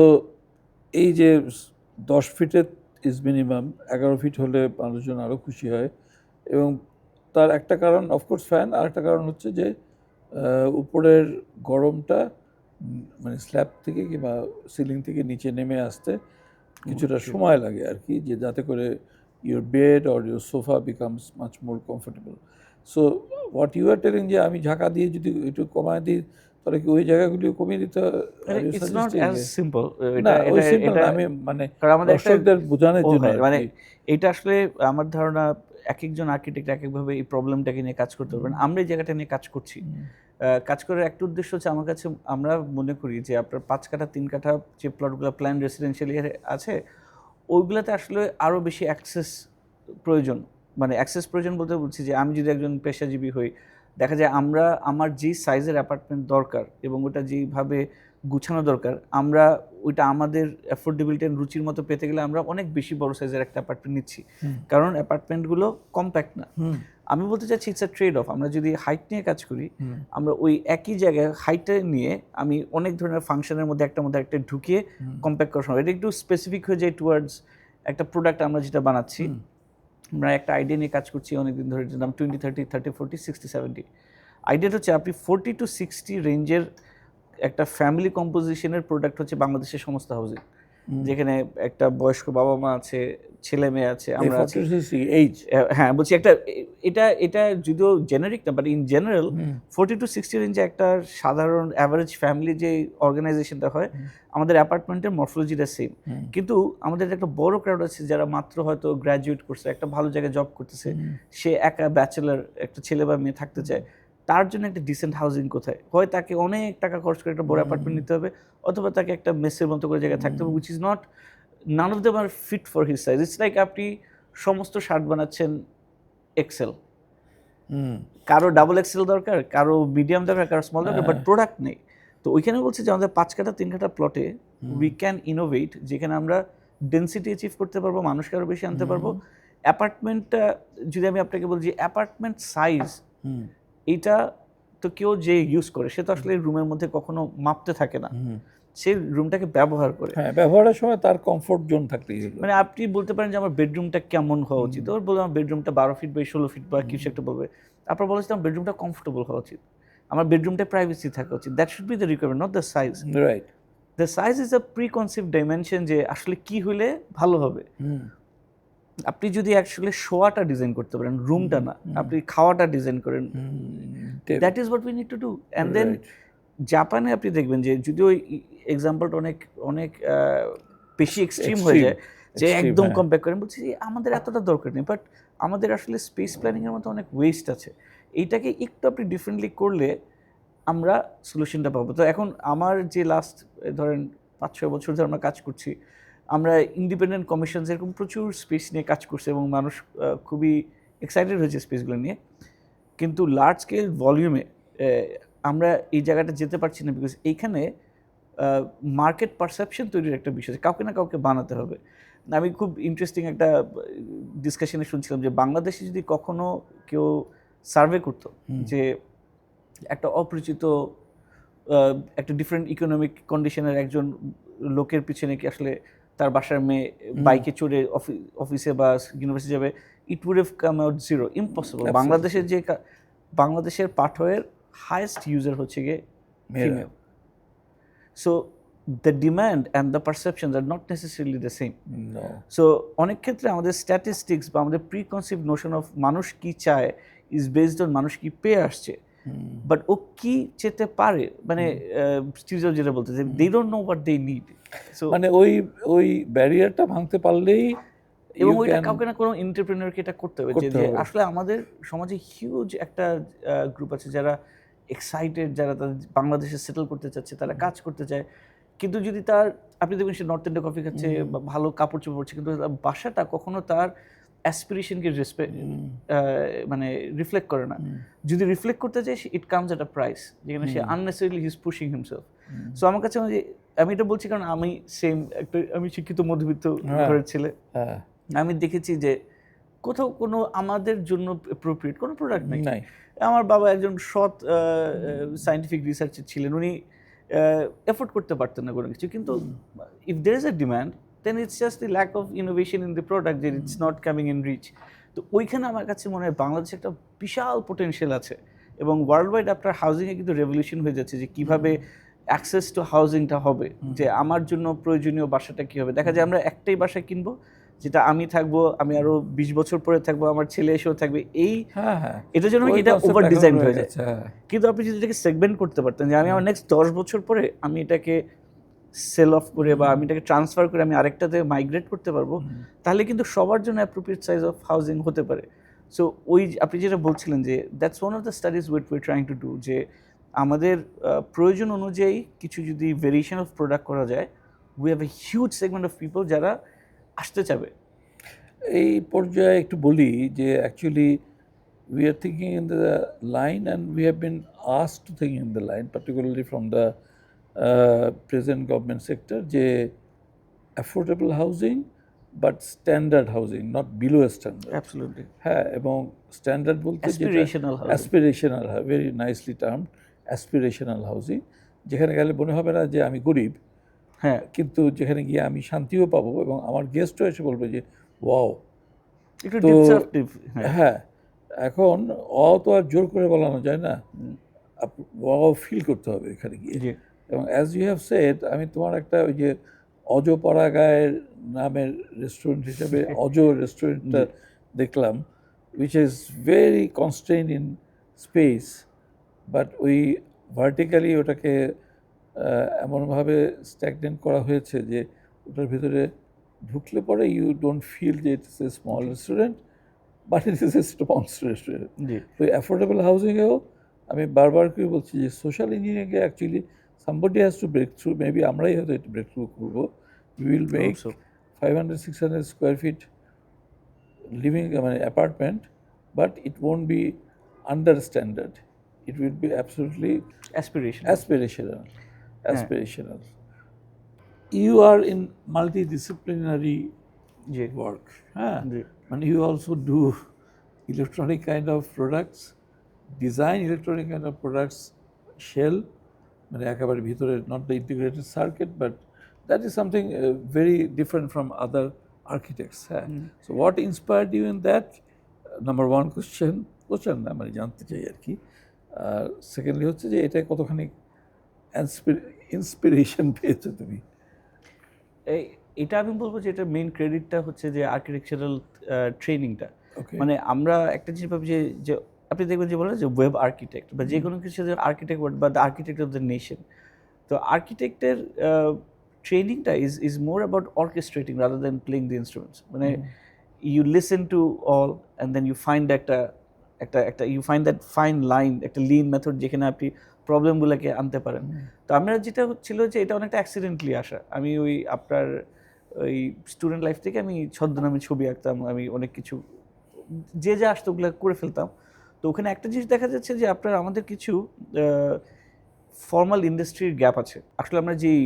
এই যে 10 ফিটের ইজ মিনিমাম, 11 ফিট হলে মানুষজন আরও খুশি হয়। এবং তার একটা কারণ অফকোর্স ফ্যান, আর একটা কারণ হচ্ছে যে উপরের গরমটা মানে স্ল্যাব থেকে কিংবা সিলিং থেকে নিচে নেমে আসতে কিছুটা সময় লাগে আর কি, যে যাতে করে your bed or your sofa becomes much more comfortable. So what you are telling যে আমি ঝাঁকা দিয়ে যদি একটু কমায় দিই তাহলে কি ওই জায়গাগুলিও কমিয়ে দিতে ইটস নট অ্যাজ সিম্পল। না এটা ওই এটা সিম্পল এটা আমি মানে কারণ আমাদের একটা দর্শকদের বোঝানোর জন্য আর মানে কি। এটা আসলে আমার ধারণা এক একজন আর্কিটেক্ট এক একভাবে এই প্রবলেমটাকে নিয়ে কাজ করতে পারবেন। আমরা এই জায়গাটা নিয়ে কাজ করছি। কাজ করার একটা উদ্দেশ্য হচ্ছে আমার কাছে, আমরা মনে করি যে আপনার 5 কাঠা 3 কাঠা যে প্লটগুলো প্ল্যান রেসিডেন্সিয়াল আছে ওইগুলোতে আসলে আরও বেশি অ্যাক্সেস প্রয়োজন। মানে অ্যাক্সেস প্রয়োজন বলতে বলছি যে আমি যদি একজন পেশাজীবী হই, দেখা যায় আমার যে সাইজের অ্যাপার্টমেন্ট দরকার এবং ওটা যেভাবে গুছানো দরকার, আমরা ওইটা আমাদের অ্যাফোর্ডেবিলিটি এন্ড রুচির মতো পেতে গেলে আমরা অনেক বেশি বড় সাইজের একটা অ্যাপার্টমেন্ট নিচ্ছি, কারণ অ্যাপার্টমেন্টগুলো কম্প্যাক্ট না। আমি বলতে চাচ্ছি ইটস আ ট্রেড অফ। আমরা যদি হাইট নিয়ে কাজ করি, আমরা ওই একই জায়গায় হাইটটা নিয়ে আমি অনেক ধরনের ফাংশনের মধ্যে একটা ঢুকিয়ে কম্প্যাক্ট করা সম্ভব। এটা একটু স্পেসিফিক হয়ে যায় টুয়ার্ডস একটা প্রোডাক্ট আমরা যেটা বানাচ্ছি। আমরা একটা আইডিয়া নিয়ে কাজ করছি অনেকদিন ধরে, যেটা নাম 20, 30, 30, 40, 60, 70। আইডিয়াটা হচ্ছে আপনি 40 to 60 রেঞ্জের একটা ফ্যামিলি কম্পোজিশনের প্রোডাক্ট হচ্ছে বাংলাদেশের সমস্ত হাউজিং, যেখানে একটা বয়স্ক বাবা মা আছে, ছেলে মেয়ে আছে, আমরা আছি। হ্যাঁ বলছি একটা এটা যদিও জেনারিক না, বাট ইন জেনারেল 40 to 60 রেঞ্জে একটা সাধারণ অ্যাভারেজ ফ্যামিলি যে অর্গানাইজেশনটা হয়, আমাদের অ্যাপার্টমেন্টের মরফোলজিটা সেম। কিন্তু আমাদের একটা বড় ক্রাউড আছে যারা মাত্র হয়তো গ্র্যাজুয়েট করছে, একটা ভালো জায়গায় জব করতেছে, সে একা ব্যাচেলার, একটা ছেলে বা মেয়ে থাকতে চায়, তার জন্য একটা ডিসেন্ট হাউজিং কোথায়? হয় তাকে অনেক টাকা খরচ করে একটা বড় অ্যাপার্টমেন্ট নিতে হবে, অথবা তাকে একটা মেসের মতো করে জায়গায় থাকতে হবে, which is not, none of them are fit for his size. It's like আপনি সমস্ত শার্ট বানাচ্ছেন এক্সেল, কারো ডাবল এক্সেল দরকার, কারো মিডিয়াম দরকার, কারো স্মল দরকার, বাট প্রোডাক্ট নেই। তো ওইখানে বলছে যে আমাদের 5 কাঠা 3 কাঠা প্লটে উই ক্যান ইনোভেট, যেখানে আমরা ডেন্সিটি অ্যাচিভ করতে পারবো, মানুষকে আরও বেশি আনতে পারবো। অ্যাপার্টমেন্টটা যদি আমি আপনাকে বলি যে অ্যাপার্টমেন্ট সাইজ, এইটা তো কেউ যে ইউজ করে সে তো আসলে রুমের মধ্যে কখনো মাপতে থাকে না, সে রুমটাকে ব্যবহার করে। হ্যাঁ, ব্যবহারের সময় তার কমফোর্ট জোন থাকতেই হবে। মানে আপনি বলতে পারেন যে আমার বেডরুমটা কেমন হওয়া উচিত, ওর বলবে আমার বেডরুমটা 12 ফিট বাই 16 ফিট বা কিছু একটা বলবে। আপনার বলা উচিত আমার বেডরুমটা কমফোর্টেবল হওয়া উচিত, আমার বেডরুমটা প্রাইভেসি থাকা উচিত। That should be the requirement, not the size. Right. The size is a preconceive dimension, যে আসলে কি হলে ভালো হবে। আপনি যদি আসলে শোয়াটা ডিজাইন করতে পারেন, রুমটা না, আপনি খাওয়াটা ডিজাইন করেন, that is what we need to do. And then জাপানে আপনি দেখবেন যে যদিও এক্সাম্পলটা অনেক অনেক বেশি এক্সট্রিম হয়ে যায়, যে একদম কম্পেয়ার করেন, বলছি আমাদের এতটা দরকার নেই, বাট আমাদের আসলে স্পেস প্ল্যানিংয়ের মতো অনেক ওয়েস্ট আছে। এইটাকে একটু আপনি ডিফারেন্টলি করলে আমরা সলিউশনটা পাবো। তো এখন আমার যে লাস্ট ধরেন 5-6 বছর ধরে আমরা কাজ করছি, আমরা ইন্ডিপেন্ডেন্ট কমিশনস এরকম প্রচুর স্পেস নিয়ে কাজ করছে এবং মানুষ খুবই এক্সাইটেড হয়েছে স্পেসগুলো নিয়ে, কিন্তু লার্জ স্কেল ভলিউমে আমরা এই জায়গাটা যেতে পারছি না, বিকজ এইখানে মার্কেট পারসেপশন তৈরির একটা বিষয়, কাউকে না কাউকে বানাতে হবে। আমি খুব ইন্টারেস্টিং একটা ডিসকাশনে শুনছিলাম যে বাংলাদেশে যদি কখনো কেউ সার্ভে করতো যে একটা অপরিচিত একটা ডিফারেন্ট ইকোনমিক কন্ডিশনের একজন লোকের পিছনে কি আসলে তার বাসার মেয়ে বাইকে চড়ে অফিসে বা ইউনিভার্সিটি যাবে, it would have come out zero, impossible. বাংলাদেশের পাঠকের হাইয়েস্ট ইউজার হচ্ছে গিয়ে female. So the demand and the perceptions are not necessarily the same. So অনেক ক্ষেত্রে আমাদের স্ট্যাটিস্টিক্স বা আমাদের প্রিকনসিভ নোশন অফ মানুষ কি চায় ইজ বেসড অন মানুষ কি পেয়ে আসছে, বাট ও কি চেতে পারে, মানে স্টিভ জবস যেটা বলতে যে they don't know what they need. So মানে ওই ব্যারিয়ারটা ভাঙতে পারলেই, এবং ওইটা কাউকে না কোনো এন্টারপ্রেনারকে এটা করতে হবে, যে আসলে আমাদের সমাজে হিউজ একটা গ্রুপ আছে যারা এক্সাইটেড, যারা তাদের বাংলাদেশে সেটেল করতে চাচ্ছে, তারা কাজ করতে চায়, কিন্তু যদি তার আপনি দেখবেন সে নর্থ ইন্ডিয়া কফি খাচ্ছে বা ভালো কাপড় চোপড় পরছে, কিন্তু বাসাটা কখনো তার অ্যাসপিরেশনকে মানে রিফ্লেক্ট করে না। যদি রিফ্লেক্ট করতে চায়, it comes at a price, যেখানে সে unnecessarily he is pushing himself. So আমার কাছে আমি এটা বলছি কারণ আমি সেম একটা, আমি শিক্ষিত মধ্যবিত্ত ঘরের ছেলে। আমি দেখেছি যে কোথাও কোনো আমাদের জন্য অ্যাপ্রোপ্রিয়েট কোনো প্রোডাক্ট নেই। আমার বাবা একজন সৎ সায়েন্টিফিক রিসার্চার ছিলেন, উনি এফোর্ড করতে পারতেন না কোনো কিছু, কিন্তু if there is a demand then it's just the lack of innovation in the product, যে it's not coming in reach. তো ওইখানে আমার কাছে মনে হয় বাংলাদেশে একটা বিশাল পোটেনশিয়াল আছে, এবং ওয়ার্ল্ড ওয়াইড আপনার হাউজিংয়ে কিন্তু রেভলিউশন হয়ে যাচ্ছে, যে কীভাবে অ্যাক্সেস টু হাউজিংটা হবে, যে আমার জন্য প্রয়োজনীয় বাসাটা কী হবে। দেখা যায় আমরা একটাই বাসা কিনবো যেটা আমি থাকবো, আমি আরো 20 বছর পরে থাকবো, আমার ছেলে এসেও থাকবে, এই হ্যাঁ হ্যাঁ এটার জন্য ওই এটা concept ওভার এখন ডিজাইন রয়ে হয়ে যায়। গেছে, হ্যাঁ। কিন্তু আপনি যদি এটাকে সেগমেন্ট করতে পারতেন যে আমি আমার নেক্সট 10 বছর পরে আমি এটাকে সেল অফ করে বা আমি এটাকে ট্রান্সফার করে আমি আরেকটাতে মাইগ্রেট করতে পারবো, তাহলে কিন্তু সবার জন্য অ্যাপ্রোপ্রিয়েট সাইজ অফ হাউজিং হতে পারে। সো ওই আপনি যেটা বলছিলেন যে that's one of the studies we trying to do, যে আমাদের প্রয়োজন অনুযায়ী কিছু যদি ভেরিয়েশন অফ প্রোডাক্ট করা যায়, we have a huge segment of people যারা আসতে চাবে। এই পর্যায়ে একটু বলি যে actually we are thinking in the line and we have been asked to think in the line, particularly from the present government sector, যে affordable housing but standard housing, not below standard. Absolutely. হ্যাঁ, এবং standard বলতে Aspirational housing. Aspirational, very nicely termed, aspirational housing, যেখানে গেলে মনে হবে না যে আমি গরিব, হ্যাঁ, কিন্তু যেখানে গিয়ে আমি শান্তিও পাবো এবং আমার গেস্টও এসে বলবে যে ওয়াও। একটু তো ডিসরাপটিভ। হ্যাঁ, হ্যাঁ, এখন তো আর জোর করে বলানো যায় না, ফিল করতে হবে এখানে গিয়ে। জি, এবং অ্যাজ ইউ হ্যাভ সেড, আমি তোমার একটা ওই যে অজপাড়াগাঁয়ের নামের রেস্টুরেন্ট হিসেবে অজ রেস্টুরেন্টটা দেখলাম, which is very constrain in space, but ওই ভার্টিক্যালি ওটাকে এমনভাবে স্ট্যাগনেন্ট করা হয়েছে যে ওটার ভিতরে ঢুকলে পরে ইউ ডোন্ট ফিল যে it is a small restaurant, but it is a small restaurant. জি, তো অ্যাফোর্ডেবল হাউজিংয়েও আমি বারবার করে বলছি যে সোশ্যাল ইঞ্জিনিয়ারিংয়ে actually somebody has to break through, maybe আমরাই হয়তো একটু ব্রেক থ্রু করবো। We will make so. 500-600 square feet living মানে apartment, but it won't be under standard, it will be absolutely Aspiration. aspirational. You are in multidisciplinary জি, work, হ্যাঁ, জি, মানে you also do electronic kind of products, design electronic kind of products, shell, মানে একেবারে ভিতরে, not the integrated circuit, but that is something very different from other architects, হ্যাঁ। So what inspired you in that? Number one question না, মানে জানতে চাই আর কি। Secondly হচ্ছে যে এটা কতখানি ইন্সপিরেশন পেয়েছো তুমি? এটা আমি বলবো যে এটা মেইন ক্রেডিটটা হচ্ছে যে আর্কিটেকচারাল ট্রেনিংটা। ওকে, মানে আমরা একটা জিনিস ভাবি যে যে আপনি দেখবেন যে বলে যে ওয়েব আর্কিটেক্ট বা যে কোনো কিছু যে আর্কিটেক্ট বা the architect of the nation. তো আর্কিটেক্টের ট্রেনিংটা is more about orchestrating rather than playing the instruments. মানে you listen to all and then you find একটা you find that fine line, একটা লিন মেথড যেখানে আপনি প্রবলেমগুলোকে আনতে পারেন। তো আমরা যেটা হচ্ছিল যে এটা অনেকটা অ্যাক্সিডেন্টলি আসা। আমি ওই আপনার ওই স্টুডেন্ট লাইফ থেকে আমি ছদ্মনামে ছবি আঁকতাম, আমি অনেক কিছু যে যা আসতো ওগুলো করে ফেলতাম। তো ওখানে একটা জিনিস দেখা যাচ্ছে যে আপনার আমাদের কিছু ফর্মাল ইন্ডাস্ট্রির গ্যাপ আছে। আসলে আমরা যেই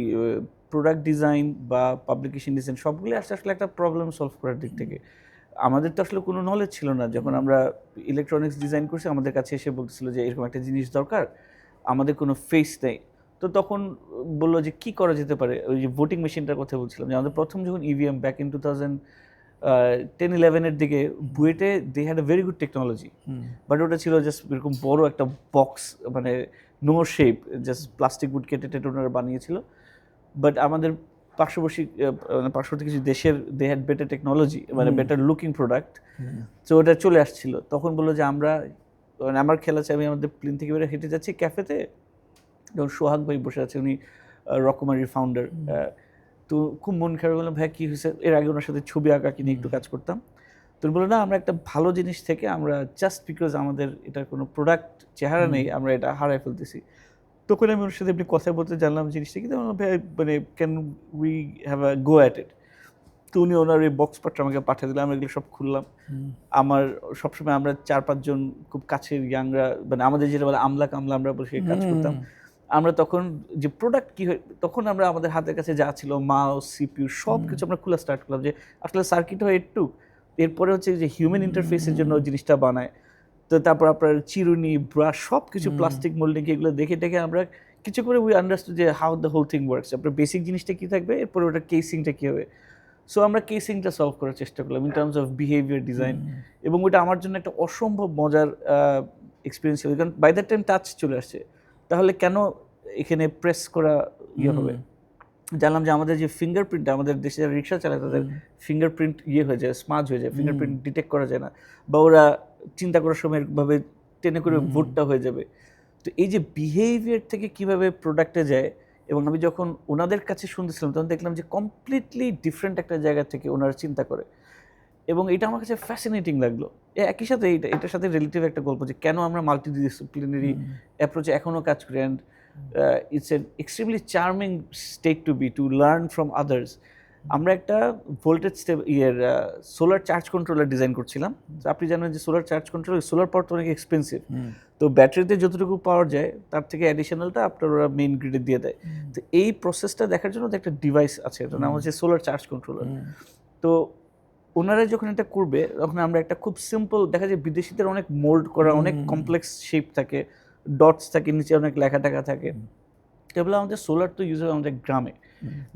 প্রোডাক্ট ডিজাইন বা পাবলিকেশন ডিজাইন সবগুলো আসছে আসলে একটা প্রবলেম সলভ করার দিক থেকে। আমাদের তো আসলে কোনো নলেজ ছিল না। যখন আমরা ইলেকট্রনিক্স ডিজাইন করছি আমাদের কাছে এসে বলতেছিল যে এরকম একটা জিনিস দরকার, আমাদের কোনো ফেস নেই। তো তখন বললো যে কী করা যেতে পারে, ওই যে ভোটিং মেশিনটার কথা বলছিলাম যে আমাদের প্রথম যখন ইভিএম ব্যাক ইন 2010-11 দিকে বুয়েটে they had a very good technology, but ওটা ছিল জাস্ট এরকম বড় একটা বক্স, মানে নো শেপ, জাস্ট প্লাস্টিক বুট কেটে টেটে ওনারা বানিয়েছিল। বাট আমাদের পার্শ্ববর্তী কিছু দেশের দে হ্যাড বেটার টেকনোলজি, মানে বেটার লুকিং প্রোডাক্ট। তো ওটা চলে আসছিল। তখন বললো যে আমরা, মানে আমার খেয়াল আছে আমি আমাদের প্লেন থেকে বেরো হেঁটে যাচ্ছি ক্যাফেতে, যখন সোহাগ ভাই বসে আছে, উনি রকমারির ফাউন্ডার। তো খুব মন খারাপ, বললাম ভাই কী হয়েছে, এর আগে ওনার সাথে ছবি আঁকা নিয়ে একটু কাজ করতাম। তো বললো না আমরা একটা ভালো জিনিস থেকে আমরা জাস্ট বিকজ আমাদের এটার কোনো প্রোডাক্ট চেহারা নেই আমরা এটা হারাই ফেলতেছি। তখন আমি ওর সাথে এমনি কথা বলতে জানলাম জিনিসটা কি, ভাই মানে can we have a go at it. তো উনি ওনার এই বক্স পার্টটা আমাকে পাঠিয়ে দিলাম, আমরা এগুলো সব খুললাম। আমার সবসময় আমরা 4-5 জন খুব কাছের ইয়াংরা, মানে আমাদের যেটা বলে আমলা কামলা, আমরা বসে কাজ করতাম। আমরা তখন যে প্রোডাক্ট কী হয়, তখন আমরা আমাদের হাতের কাছে যা ছিল মাউস সিপিইউ সব কিছু আমরা খোলা স্টার্ট করলাম যে আসলে সার্কিট হয় একটু, এরপরে হচ্ছে যে হিউম্যান ইন্টারফেসের জন্য জিনিসটা বানায়। তো তারপর আপনার চিরুনি ব্রাশ সব কিছু প্লাস্টিক মোল্ডিং, এগুলো দেখে দেখে আমরা কিছু করে উই আন্ডারস্টুড যে how the whole thing works. আপনার বেসিক জিনিসটা কী থাকবে, এরপরে ওটা কেসিংটা কী হবে। সো আমরা কেসিংটা সলভ করার চেষ্টা করলাম in terms of behaviour design, এবং ওটা আমার জন্য একটা অসম্ভব মজার এক্সপিরিয়েন্স ছিল, কারণ বাই দ্যাট টাইম টাচ চলে আসছে। তাহলে কেন এখানে প্রেস করা ইয়ে হবে। জানলাম যে আমাদের যে ফিঙ্গারপ্রিন্ট, আমাদের দেশে যারা রিক্সা চালায় তাদের ফিঙ্গারপ্রিন্ট হয়ে যায়, স্মাজ হয়ে যায়, ফিঙ্গারপ্রিন্ট ডিটেক্ট করা যায় না, বা ওরা চিন্তা করার সময় এরকমভাবে টেনে করে ভোটটা হয়ে যাবে। তো এই যে বিহেভিয়ার থেকে কিভাবে প্রোডাক্টে যায়, এবং আমি যখন ওনাদের কাছে শুনতেছিলাম তখন দেখলাম যে কমপ্লিটলি ডিফারেন্ট একটা জায়গা থেকে ওনারা চিন্তা করে, এবং এটা আমার কাছে ফ্যাসিনেটিং লাগলো। একই সাথে এটার সাথে রিলেটিভ একটা গল্প যে কেন আমরা মাল্টিডিসিপ্লিনারি অ্যাপ্রোচে এখনও কাজ করি, and it's an extremely charming state to learn from others. আমরা একটা voltage solar charge controller design করছিলাম। তো আপনি জানেন যে solar charge controller, solar power তো অনেক এক্সপেন্সিভ, তো ব্যাটারিতে যতটুকু পাওয়ার যায় তার থেকে অ্যাডিশনালটা আপনার ওরা মেইন গ্রিডে দিয়ে দেয়। তো এই প্রসেসটা দেখার জন্য একটা ডিভাইস আছে, এটার নাম হচ্ছে সোলার চার্জ কন্ট্রোলার। তো ওনারা যখন এটা করবে তখন আমরা একটা খুব সিম্পল, দেখা যায় বিদেশিদের অনেক মোল্ড করা অনেক কমপ্লেক্স শেপ থাকে, ডটস থাকে, নিচে অনেক লেখা টাকা থাকে। এগুলো আমাদের সোলার তো ইউজ হয় আমাদের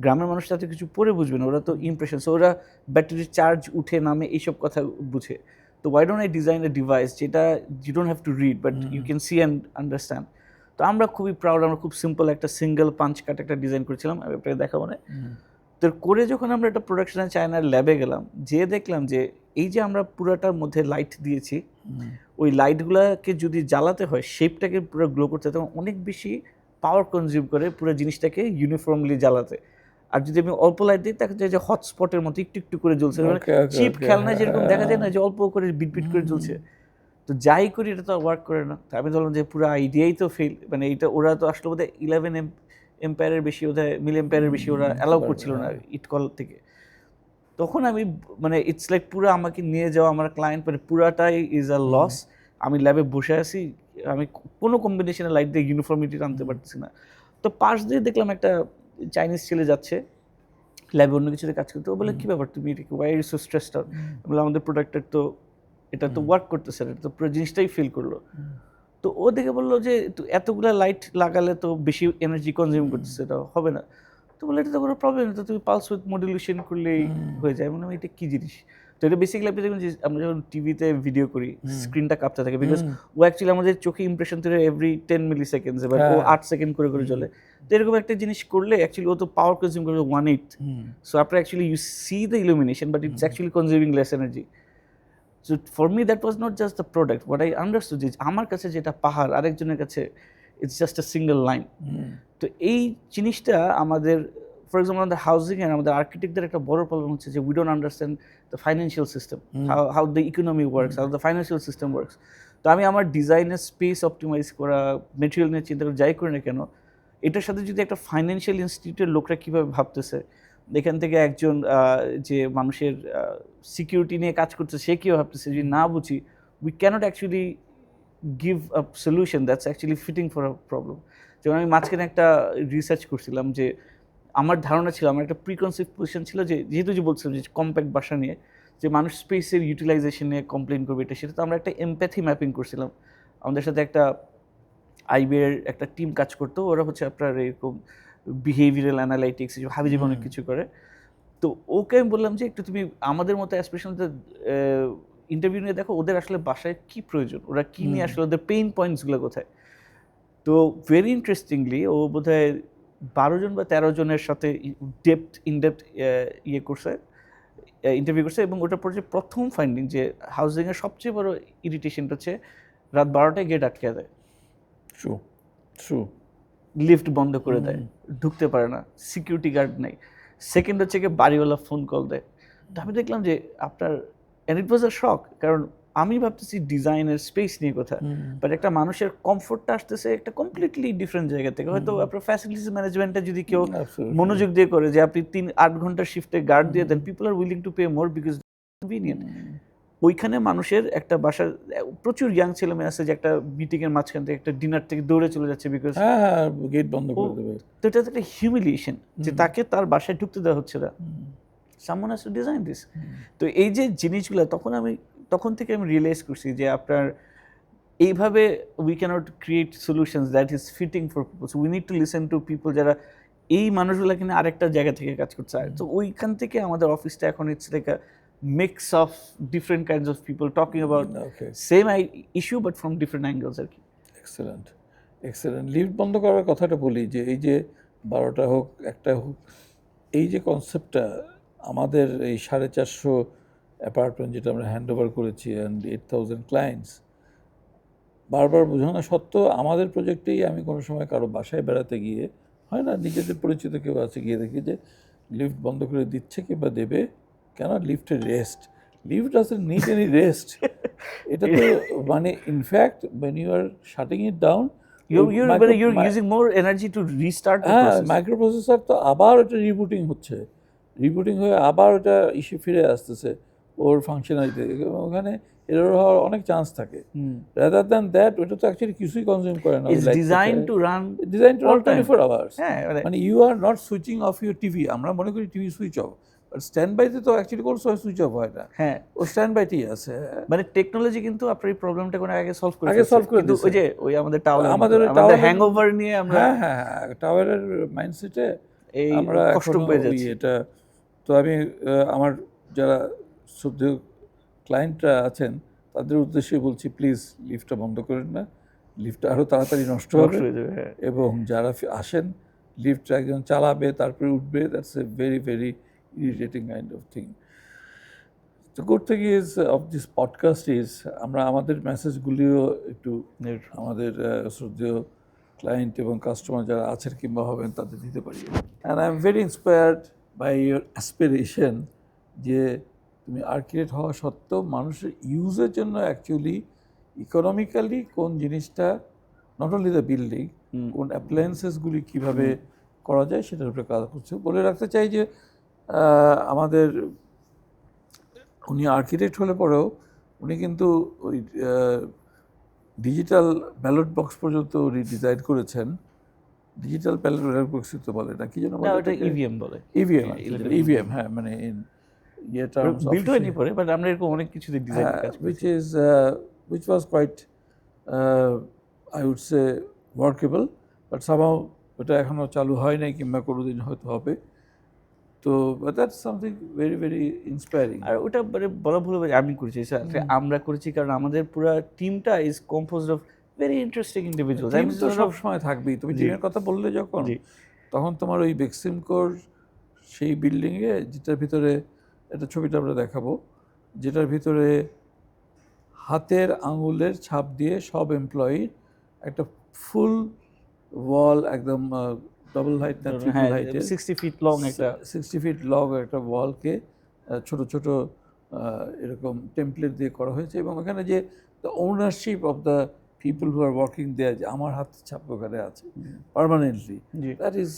গ্রামের মানুষ তাতে কিছু পরে বুঝবে না, ওরা তো ইমপ্রেশন, সো ওরা ব্যাটারির চার্জ উঠে নামে এইসব কথা বুঝে। তো why don't I design a device যেটা you don't have to read but you can see and understand. তো আমরা খুবই প্রাউড, আমরা খুব সিম্পল একটা সিঙ্গেল পাঞ্চ কাট একটা ডিজাইন করেছিলাম, আমি আপনাকে দেখাবো না। তো করে যখন আমরা একটা প্রোডাকশনে চায়নার ল্যাবে গেলাম, যেয়ে দেখলাম যে এই যে আমরা পুরাটার মধ্যে লাইট দিয়েছি, ওই লাইটগুলোকে যদি জ্বালাতে হয় শেপটাকে পুরো গ্লো করতে হয়, তখন অনেক বেশি পাওয়ার কনজিউম করে পুরো জিনিসটাকে ইউনিফর্মলি জ্বালাতে। আর যদি আমি অল্প লাইট দিই তাকে যে হটস্পটের মতো একটু একটু করে জ্বলছে, চিপ খেলনা যেরকম দেখা যায় না যে অল্প করে বিট করে জ্বলছে। তো যাই করি এটা তো ওয়ার্ক করে না। আমি ধরলাম যে পুরো আইডিয়াই তো ফেল, মানে এইটা ওরা তো আসলে বোধহয় 11 এম্পায়ারের বেশি, বোধহয় মিলি এম্পায়ারের বেশি ওরা অ্যালাউ করছিল না ইটকল থেকে। তখন আমি মানে ইটস লাইক পুরো আমাকে নিয়ে যাওয়া আমার ক্লায়েন্ট, মানে পুরাটাই ইজ আ লস। আমি ল্যাবে বসে আছি, আমি কোনো কম্বিনেশনের লাইট দিয়ে ইউনিফর্মিটি আনতে পারতেছি না। তো পাশ দিয়ে দেখলাম একটা চাইনিজ ছেলে যাচ্ছে ল্যাবে অন্য কিছুতে কাজ করতে, ও বলে কী ব্যাপার তুমি এটা ওয়াই আর সো স্ট্রেসড আউট? বলে আমাদের প্রোডাক্টের তো এটা তো ওয়ার্ক করতেছে, এটা তো পুরো জিনিসটাই ফিল করলো। তো ও দেখে বললো যে এতগুলা লাইট লাগালে তো বেশি এনার্জি কনজিউম করতেছে, এটা হবে না। তো বলে এটা তো কোনো প্রবলেম নেই, তো তুমি পালস উইথ মডুলেশন করলেই হয়ে যায়। মানে এটা কী জিনিস? তো এটা বেসিক্যালি আপনি দেখবেন যে আমরা যখন টিভিতে ভিডিও করি স্ক্রিনটা কাঁপতে থাকে, বিকজ ও অ্যাকচুয়ালি আমাদের চোখে ইমপ্রেশন তৈরি এভরি 10 মিলি সেকেন্ডস, এবার ও 8 সেকেন্ড করে করে চলে। তো এরকম একটা জিনিস করলে অ্যাকচুয়ালি ও তো পাওয়ার কনজিউম করবে 1/8। সো আপনার actually you see the illumination but it's actually consuming less energy. So for me that was not just the product, what I understood যে আমার কাছে যেটা পাহাড়, আরেকজনের কাছে it's just a single line. তো এই জিনিসটা আমাদের, ফর এক্সাম্পল আমাদের হাউজিং এর আমাদের আর্কিটেক্টদের একটা বড় প্রবলেম হচ্ছে যে we don't understand the financial system, how the economy works, how the financial system works. তো আমি আমার ডিজাইনের স্পেস অপটিমাইজ করা, মেটেরিয়াল নিয়ে চিন্তা করে যাই করি না কেন, এটার সাথে যদি একটা ফাইন্যান্সিয়াল ইনস্টিটিউটের লোকরা কীভাবে ভাবতেছে, এখান থেকে একজন যে মানুষের সিকিউরিটি নিয়ে কাজ করছে সে কীভাবে ভাবতেছে, যদি না বুঝি we cannot actually give a solution that's actually fitting for a problem. যেমন আমি মাঝখানে একটা রিসার্চ করছিলাম যে আমার ধারণা ছিল, আমার একটা প্রিকনসিভ পজিশন ছিল যে যেহেতু যে বলছিলাম যে কম্প্যাক্ট বাসা নিয়ে যে মানুষ স্পেসের ইউটিলাইজেশন নিয়ে কমপ্লেন করবে এটা সেটা, তো আমরা একটা এমপ্যাথি ম্যাপিং করছিলাম। আমাদের সাথে একটা আইবিএর একটা টিম কাজ করতো, ওরা হচ্ছে আপনার এরকম বিহেভিয়ারাল অ্যানালাইটিক্স হাবিজাবি অনেক কিছু করে। তো ওকে আমি বললাম যে একটু তুমি আমাদের মতো অ্যাসপিরেশনতে ইন্টারভিউ নিয়ে দেখো ওদের আসলে বাসায় কী প্রয়োজন, ওরা কী নিয়ে আসলে ওদের পেইন পয়েন্টসগুলো কোথায়। তো ভেরি ইন্টারেস্টিংলি ও বোধহয় 12 জন বা 13 জনের সাথে ইনডেপথ করছে, ইন্টারভিউ করছে, এবং ওটার পর যে প্রথম ফাইন্ডিং যে হাউজিংয়ের সবচেয়ে বড় ইরিটেশনটা হচ্ছে রাত 12টায় গেট আটকে দেয়, লিফট বন্ধ করে দেয়, ঢুকতে পারে না, সিকিউরিটি গার্ড নেই। সেকেন্ড হচ্ছে কি বাড়িওয়ালা ফোন কল দেয়। তো আমি দেখলাম যে আপনার, অ্যান্ড ইট ওয়াজ আ শক, কারণ আমি ভাবতেছি ডিজাইনের স্পেস নিয়ে কথা, বাট একটা মানুষের কমফোর্টটা আসতেছে একটা কমপ্লিটলি ডিফারেন্ট জায়গা থেকে। হয়তো আপনার ফ্যাসিলিটিস ম্যানেজমেন্টটা যদি কেউ মনোযোগ দিয়ে করে যে আপনি 3-8 ঘন্টার শিফটে গার্ড দিয়ে দেন, people are willing to pay more because convenient. ওইখানে মানুষের একটা বাসার প্রচুর ইয়াং ছেলে মেয়ে আছে যে একটা মিটিংয়ের মাঝখান থেকে একটা ডিনার থেকে দৌড়ে চলে যাচ্ছে বিকজ গেট বন্ধ করে দেবে। তো এটা একটা হিউমিলিয়েশন যে তাকে তার বাসায় ঢুকতে দেওয়া হচ্ছে না। Someone has to design this. তো এই যে জিনিসগুলো তখন থেকে আমি রিয়েলাইজ করছি যে আপনার এইভাবে we cannot create solutions that is fitting for people. So we need to listen to people যারা এই মানুষগুলো কিনা আরেকটা জায়গা থেকে কাজ করছে। তো ওইখান থেকে আমাদের অফিসটা এখন it's like a mix of different kinds of people talking about same issue but from different angles আর কি। এক্সেলেন্ট। লিফট বন্ধ করার কথাটা বলি যে এই যে 12টা হোক 1টা হোক এই যে কনসেপ্টটা আমাদের এই 450 অ্যাপার্টমেন্ট যেটা আমরা হ্যান্ড ওভার করেছি অ্যান্ড 8000 ক্লায়েন্টস, বারবার বোঝানো সত্ত্বেও আমাদের প্রজেক্টেই আমি কোনো সময় কারো বাসায় বেড়াতে গিয়ে, হয় না, নিজেদের পরিচিত কেউ আছে, গিয়ে দেখি যে লিফট বন্ধ করে দিচ্ছে কিংবা দেবে, কেন লিফটের rest, lift doesn't need any rest. এটা তো মানে in fact when you are shutting it down, you're using more energy to restart the হ্যাঁ, process. মাইক্রোপ্রসেসর তো আবার ওটা রিবুটিং হচ্ছে, রিবুটিং হয়ে আবার ওটা ইস্যু ফিরে আসতেছে ওর ফাংশনালিটি, ওখানে এরর হওয়ার অনেক চান্স থাকে। রাদার দ্যান দ্যাট ওটা তো অ্যাকচুয়ালি কিছুই কনজিউম করে না। It's designed to run design to all run time. 24 hours. হ্যাঁ, মানে you are not switching off your TV. আমরা মনে করি TV switch off, but stand বাইতে তো অ্যাকচুয়ালি কোনো সময় সুইচ অফ হয় না, হ্যাঁ, ও স্ট্যান্ড বাইতেই আছে। মানে টেকনোলজি কিন্তু আপনার এই প্রবলেমটা কোনো আগে সলভ করে আগে ফেলছে। solve করে কিন্তু দিয়েছে। ওই যে ওই আমাদের টাওয়ার আমাদের ওই আমাদের টাওয়ারের- হ্যাংওভার নিয়ে আমরা হ্যাঁ হ্যাঁ হ্যাঁ, টাওয়ারের মাইন্ডসেটে এই আমরা কষ্ট এখনো পেয়ে ওই যাচ্ছি। এটা। তো আমি আমার যারা শ্রদ্ধেয় ক্লায়েন্টরা আছেন তাদের উদ্দেশ্যে বলছি, প্লিজ লিফটটা বন্ধ করেন না, লিফটটা আরও তাড়াতাড়ি নষ্ট হবে। হয়ে যাবে, হ্যাঁ। এবং যারা আসেন লিফটটা একজন চালাবে তারপরে উঠবে, that's a very very irritating kind of thing. তো good thing is of this podcast is আমরা আমাদের মেসেজগুলিও একটু আমাদের শ্রদ্ধেয় ক্লায়েন্ট এবং কাস্টমার যারা আছেন কিংবা হবেন তাদের দিতে পারি। And I am very inspired by your aspiration যে তুমি আর্কিটেক্ট হওয়া সত্ত্বেও মানুষের ইউজের জন্য অ্যাকচুয়ালি ইকোনমিক্যালি কোন জিনিসটা, নট অনলি দ্য বিল্ডিং, কোন অ্যাপ্লায়েন্সেসগুলি কীভাবে করা যায় সেটার উপরে কাজ করছে। বলে রাখতে চাই যে আমাদের উনি আর্কিটেক্ট হলে পরেও উনি কিন্তু ওই ডিজিটাল ব্যালট বক্স পর্যন্ত উনি ডিজাইন করেছেন। ডিজিটাল ব্যালট বক্স তো বলে না, কি যেন না, বলে ওটা ইভিএম বলে। ইভিএম, হ্যাঁ, মানে বিল্ড হয়নি পরে, বাট আমরা এরকম অনেক কিছু ডিজাইন কাজ which করেছি। is which was quite I would say workable, but somehow ওটা এখনো চালু হয় নাই কিংবা কোনোদিন হয়তো হবে। তো but that's something very very inspiring. আর ওটা মানে বলা ভুল হবে যে আমি করেছি, আমরা করেছি, কারণ আমাদের পুরো টিমটা is composed of very interesting individuals. Team তো সব সময় থাকবেই। তুমি টিমের কথা বললে যখন, তখন তোমার ওই বেক্সিমকোর সেই বিল্ডিংয়ে যেটার ভিতরে একটা ছবিটা আমরা দেখাবো, যেটার ভিতরে হাতের আঙুলের ছাপ দিয়ে সব এমপ্লয়ির একটা ফুল ওয়াল, একদম ডাবল হাইট না ট্রিপল হাইটের 60 ফিট লং একটা 60 ফিট লং একটা ওয়ালকে ছোট ছোট এরকম টেমপ্লেট দিয়ে করা হয়েছে। এবং ওখানে যে the ownership of the people who are working there, যে আমার হাত ছাপ ওখানে আছে permanently, that is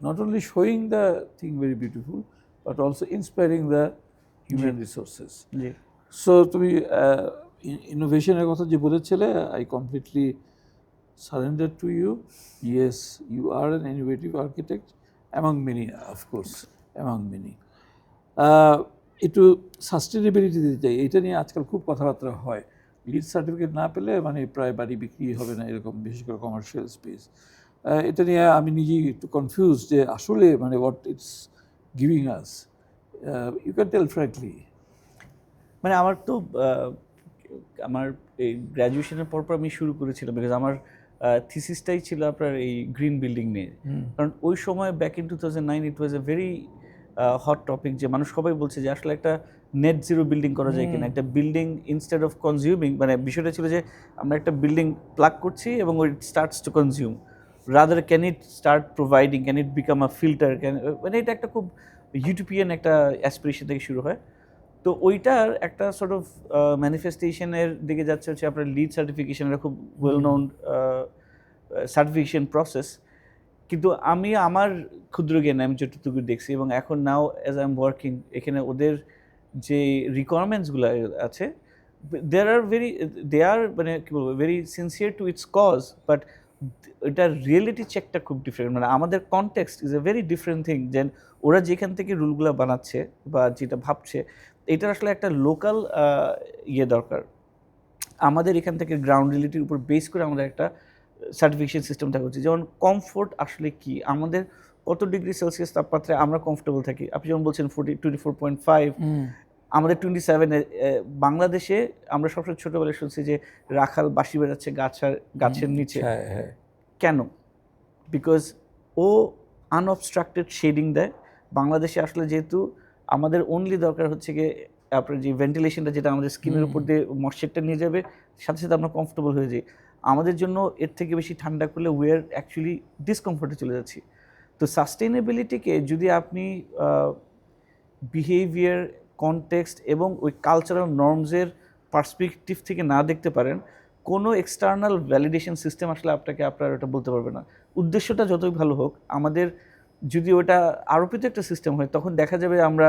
not only showing the thing very beautiful but also inspiring the human resources. So তুমি ইনোভেশনের কথা যে বলেছিলে, I completely surrender to you. Yes, you are an innovative architect among many, of course, among many. একটু sustainability দিতে চাই, এটা নিয়ে আজকাল খুব কথাবার্তা হয়। লিড সার্টিফিকেট না পেলে মানে প্রায় বাড়ি বিক্রি হবে না, এরকম, বিশেষ করে কমার্শিয়াল স্পেস। এটা নিয়ে আমি নিজেই একটু কনফিউজ যে আসলে মানে what it's giving us. You can tell frankly. মানে আমার তো আমার এই গ্র্যাজুয়েশনের পর আমি শুরু করেছিলাম, বিকজ আমার থিসিসটাই ছিল আপনার এই গ্রিন বিল্ডিং নিয়ে। কারণ ওই সময় back in 2009 it was a very hot topic, যে মানুষ সবাই বলছে যে আসলে একটা নেট জিরো বিল্ডিং করা যায় কিনা, একটা বিল্ডিং ইনস্টেড অফ কনজিউমিং, মানে বিষয়টা ছিল যে আমরা একটা বিল্ডিং প্লাগ করছি এবং ওই starts to consume, rather can it start providing, can it become a filter, মানে এটা একটা খুব ইউটোপিয়ান একটা অ্যাসপিরেশন থেকে শুরু হয়। তো ওইটার একটা সর্ট অফ ম্যানিফেস্টেশনের দিকে যাচ্ছে হচ্ছে আপনার লিড সার্টিফিকেশনের খুব ওয়েল নোন সার্টিফিকেশন প্রসেস। কিন্তু আমি আমার ক্ষুদ্র জ্ঞানে আমি যতটুকু দেখছি, এবং এখন নাও অ্যাজ আই এম ওয়ার্কিং এখানে, ওদের যে রিকোয়ারমেন্টসগুলো আছে, দে আর মানে কী বলবো, very sincere to its cause, but এটার রিয়েলিটি চেকটা খুব ডিফারেন্ট। মানে আমাদের context is a very different thing. যেন ওরা যেখান থেকে রুলগুলো বানাচ্ছে বা যেটা ভাবছে, এটার আসলে একটা লোকাল ইয়ে দরকার। আমাদের এখান থেকে গ্রাউন্ড রিয়েলিটির উপর বেস করে আমাদের একটা সার্টিফিকেশন সিস্টেম থাকা উচিত। যেমন কমফোর্ট আসলে কি, আমাদের কত ডিগ্রি সেলসিয়াস তাপমাত্রায় আমরা কমফোর্টেবল থাকি। আপনি যেমন বলছেন 24.5, আমাদের 27। বাংলাদেশে আমরা সবসময় ছোটোবেলায় শুনছি যে রাখাল বাঁশি বেড়াচ্ছে গাছের নিচে। কেন? বিকজ ও আনঅবস্ট্রাক্টেড শেডিং দেয়, বাংলাদেশে আসলে যেহেতু আমাদের অনলি দরকার হচ্ছে গিয়ে আপনার যে ভেন্টিলেশনটা, যেটা আমাদের স্কিনের উপর দিয়ে ময়েশ্চারটা নিয়ে যাবে, সাথে সাথে আমরা কমফোর্টেবল হয়ে যাই। আমাদের জন্য এর থেকে বেশি ঠান্ডা করলে উই আর অ্যাকচুয়ালি ডিসকমফোর্টে চলে যাচ্ছি। তো সাস্টেইনেবিলিটিকে যদি আপনি বিহেভিয়ার, কনটেক্সট এবং ওই কালচারাল নর্মসের পার্সপেক্টিভ থেকে না দেখতে পারেন, কোনো এক্সটার্নাল ভ্যালিডেশন সিস্টেম আসলে আপনাকে আপনার ওটা বলতে পারবে না। উদ্দেশ্যটা যতই ভালো হোক, আমাদের যদি ওটা আরোপিত একটা সিস্টেম হয়, তখন দেখা যাবে আমরা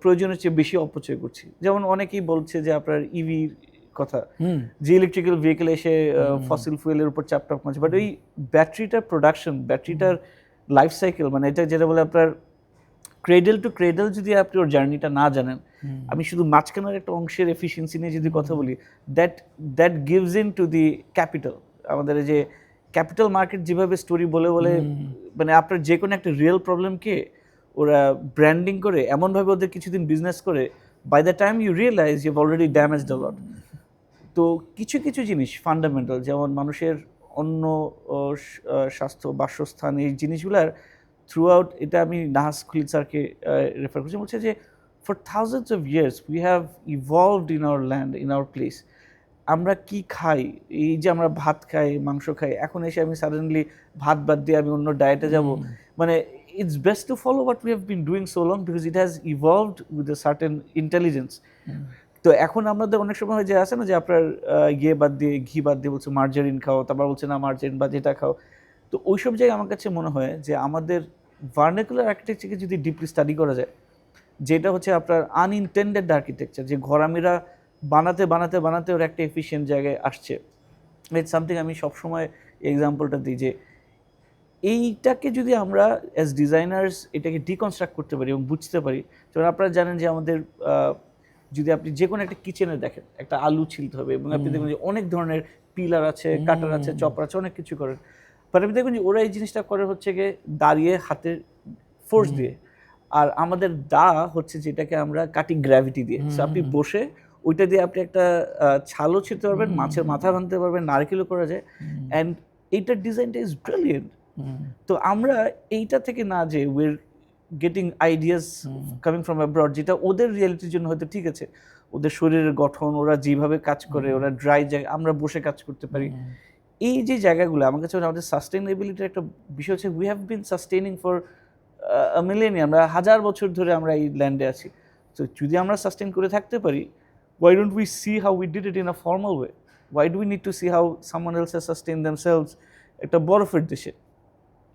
প্রয়োজনের চেয়ে বেশি অপচয় করছি। যেমন অনেকেই বলছে যে আপনার ইভির কথা, যে ইলেকট্রিক্যাল ভেহিকেল এসে ফসিল ফুয়েলের উপর চাপটা কমছে, বাট ওই ব্যাটারিটার প্রোডাকশন, ব্যাটারিটার লাইফ সাইকেল, মানে এটা যেটা বলে আপনার ক্রেডেল টু ক্রেডেল, যদি আপনি ওর জার্নিটা না জানেন, আমি শুধু মাঝখানের একটা অংশের এফিসিয়েন্সি নিয়ে যদি কথা বলি, that gives in to the capital. আমাদের যে ক্যাপিটাল মার্কেট যেভাবে স্টোরি বলে বলে, মানে আপনার যে কোনো একটা রিয়েল প্রবলেমকে ওরা ব্র্যান্ডিং করে এমনভাবে ওদের কিছুদিন বিজনেস করে, by the time you realise you already damaged a lot. তো কিছু কিছু জিনিস ফান্ডামেন্টাল, যেমন মানুষের অন্ন, স্বাস্থ্য, বাসস্থান, এই জিনিসগুলার থ্রু আউট, এটা আমি নাহাস খলিল স্যারকে রেফার করছি, বলছে যে for thousands of years we have evolved in our land, in our place. আমরা কি খাই, এই যে আমরা ভাত খাই, মাংস খাই, এখন এসে আমি সাডেনলি ভাত বাদ দিয়ে আমি অন্য ডায়েটে যাব, মানে it's best to follow what we have been doing so long, because it has evolved with a certain intelligence. তো এখন আমাদের অনেক সময় যে আছে না, যে আপনার ইয়ে বাদ দিয়ে, ঘি বাদ দিয়ে বলছে মার্জারিন খাও, তারপর বলছে না মার্জারিন বা যেটা খাও। তো ওইসব জায়গায় আমার কাছে মনে হয় যে আমাদের ভার্নাকুলার আর্কিটেকচারকে যদি ডিপলি স্টাডি করা যায়, যেটা হচ্ছে আপনার আনইনটেন্ডেড আর্কিটেকচার, যে ঘরামিরা বানাতে বানাতে বানাতে ওর একটা এফিশিয়েন্ট জায়গায় আসছে। ইটস সামথিং আমি সবসময় এক্সাম্পলটা দিই যে এইটাকে যদি আমরা অ্যাজ ডিজাইনার্স এটাকে ডিকনস্ট্রাক্ট করতে পারি এবং বুঝতে পারি। যেমন আপনারা জানেন যে আমাদের যদি আপনি যে কোনো একটা কিচেনে দেখেন, একটা আলু ছিলতে হবে এবং আপনি দেখবেন যে অনেক ধরনের পিলার আছে, কাটার আছে, চপার আছে, অনেক কিছু করেন। বাট আপনি দেখবেন যে ওরা এই জিনিসটা করে হচ্ছে গিয়ে দাঁড়িয়ে হাতের ফোর্স দিয়ে, আর আমাদের দা হচ্ছে যেটাকে আমরা কাটি গ্র্যাভিটি দিয়ে। সো আপনি বসে ওইটা দিয়ে আপনি একটা ছালও ছিঁড়তে পারবেন, মাছের মাথা ভাঙতে পারবেন, নারকেলও করা যায়, অ্যান্ড এইটার ডিজাইনটা ইজ ব্রিলিয়েন্ট। তো আমরা এইটা থেকে না, যে we're getting ideas coming from abroad, যেটা ওদের রিয়েলিটির জন্য হয়তো ঠিক আছে, ওদের শরীরের গঠন, ওরা যেভাবে কাজ করে, ওরা ড্রাই জায়গা, আমরা বসে কাজ করতে পারি। এই যে জায়গাগুলো আমার কাছে আমাদের সাস্টেইনেবিলিটির একটা বিষয় হচ্ছে, we have been sustaining for millennium, আমরা হাজার বছর ধরে আমরা এই ল্যান্ডে আছি। তো যদি আমরা সাস্টেইন করে থাকতে পারি, why don't we see how we did it in a formal way? Why do we need to see how someone else has sustained themselves একটা বরফের দেশে?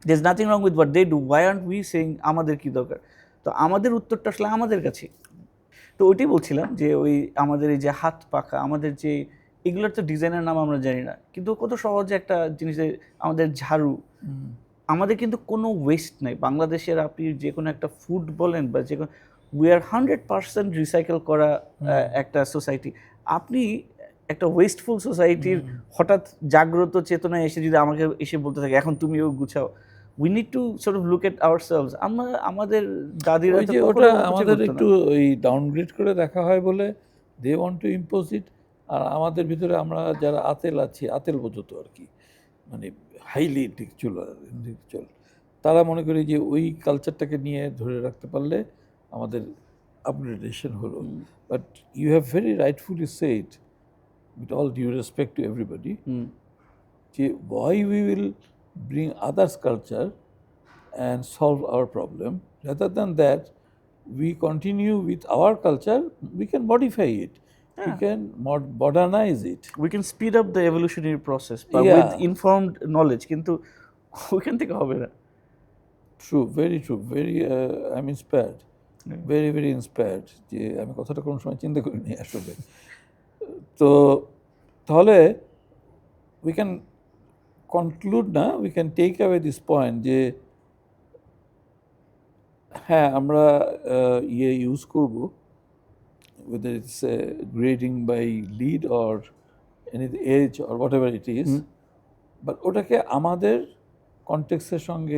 There's nothing wrong with what they do. Why aren't we saying আমাদের কি দরকার? তো আমাদের উত্তরটা আসলে আমাদের কাছে। তো ওইটাই বলছিলাম যে ওই আমাদের এই যে হাত পাখা, আমাদের যে এগুলোর তো ডিজাইনের নাম আমরা জানি না, কিন্তু কত সহজে একটা জিনিস, আমাদের ঝাড়ু, আমাদের কিন্তু কোনো ওয়েস্ট নাই বাংলাদেশের। আপনি যে কোনো একটা ফুড বলেন বা যে কোনো, উই আর 100% রিসাইকেল করা একটা সোসাইটি। আপনি একটা ওয়েস্টফুল সোসাইটির হঠাৎ জাগ্রত চেতনায় এসে যদি আমাকে এসে বলতে থাকে এখন তুমিও গুছাও, we need to sort of look at ourselves. আমরা আমাদের দাদিরা ওই যে ওটা আমাদের একটু ওই ডাউনগ্রেড করে দেখা হয় বলে they want to impose it. আর আমাদের ভিতরে আমরা যারা আতেল আছি, আতেল বোঝত আর কি, মানে হাইলি ইন্টেলেকচুয়াল, তারা মনে করি যে ওই কালচারটাকে নিয়ে ধরে রাখতে পারলে আমাদের আপগ্রেডেশন হলো। But you have very rightfully said, with all due respect to everybody, why we will bring others' culture and solve our problem, rather than that we continue with our culture, we can modify it, we can modernize it, we can speed up the evolutionary process but Yeah. with informed knowledge, কিন্তু ওইখান থেকে হবে না। True, very true, very I'm inspired, very very inspired, যে আমি কথাটা কোনো সময় চিন্তা করিনি আসলে। তো তাহলে we can conclude না, we can take away this point যে হ্যাঁ আমরা ইয়ে ইউজ করব, whether it's grading by lead or any age or whatever it is, but ওটাকে আমাদের কনটেক্সটের সঙ্গে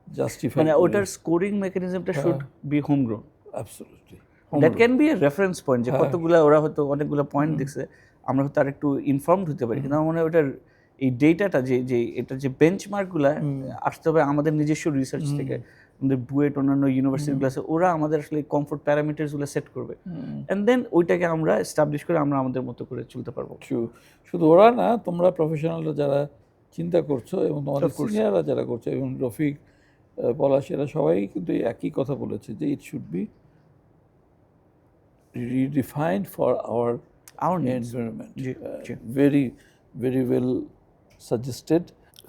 জাস্টিফাই, মানে ওটার স্কোরিং মেকানিজমটা should be homegrown. Absolutely, that can be a reference point, যে কতগুলো ওরা হয়তো অনেকগুলো পয়েন্ট দেখছে, আমরা হয়তো আর একটু ইনফর্মড হতে পারি। কিন্তু আমার মনে হয় ওটার এই ডেটাটা যে যে এটা যে বেঞ্চমার্কগুলো আসতে হবে আমাদের নিজস্ব রিসার্চ থেকে, আমাদের বুয়েট অন্যান্য ইউনিভার্সিটিগুলো আছে, ওরা আমাদের আসলে কমফোর্ট প্যারামিটারসগুলো সেট করবে, অ্যান্ড দেন ওইটাকে আমরা এস্টাবলিশ করে আমরা আমাদের মতো করে চলতে পারবো। শুধু ওরা না, তোমরা প্রফেশনালরা যারা চিন্তা করছো এবং তোমাদের সিনিয়ররা যারা করছো এবং রফিক, পলাশ, এরা সবাই কিন্তু একই কথা বলেছে যে it should be redefined for our needs. environment. G, G. Very, very well suggested.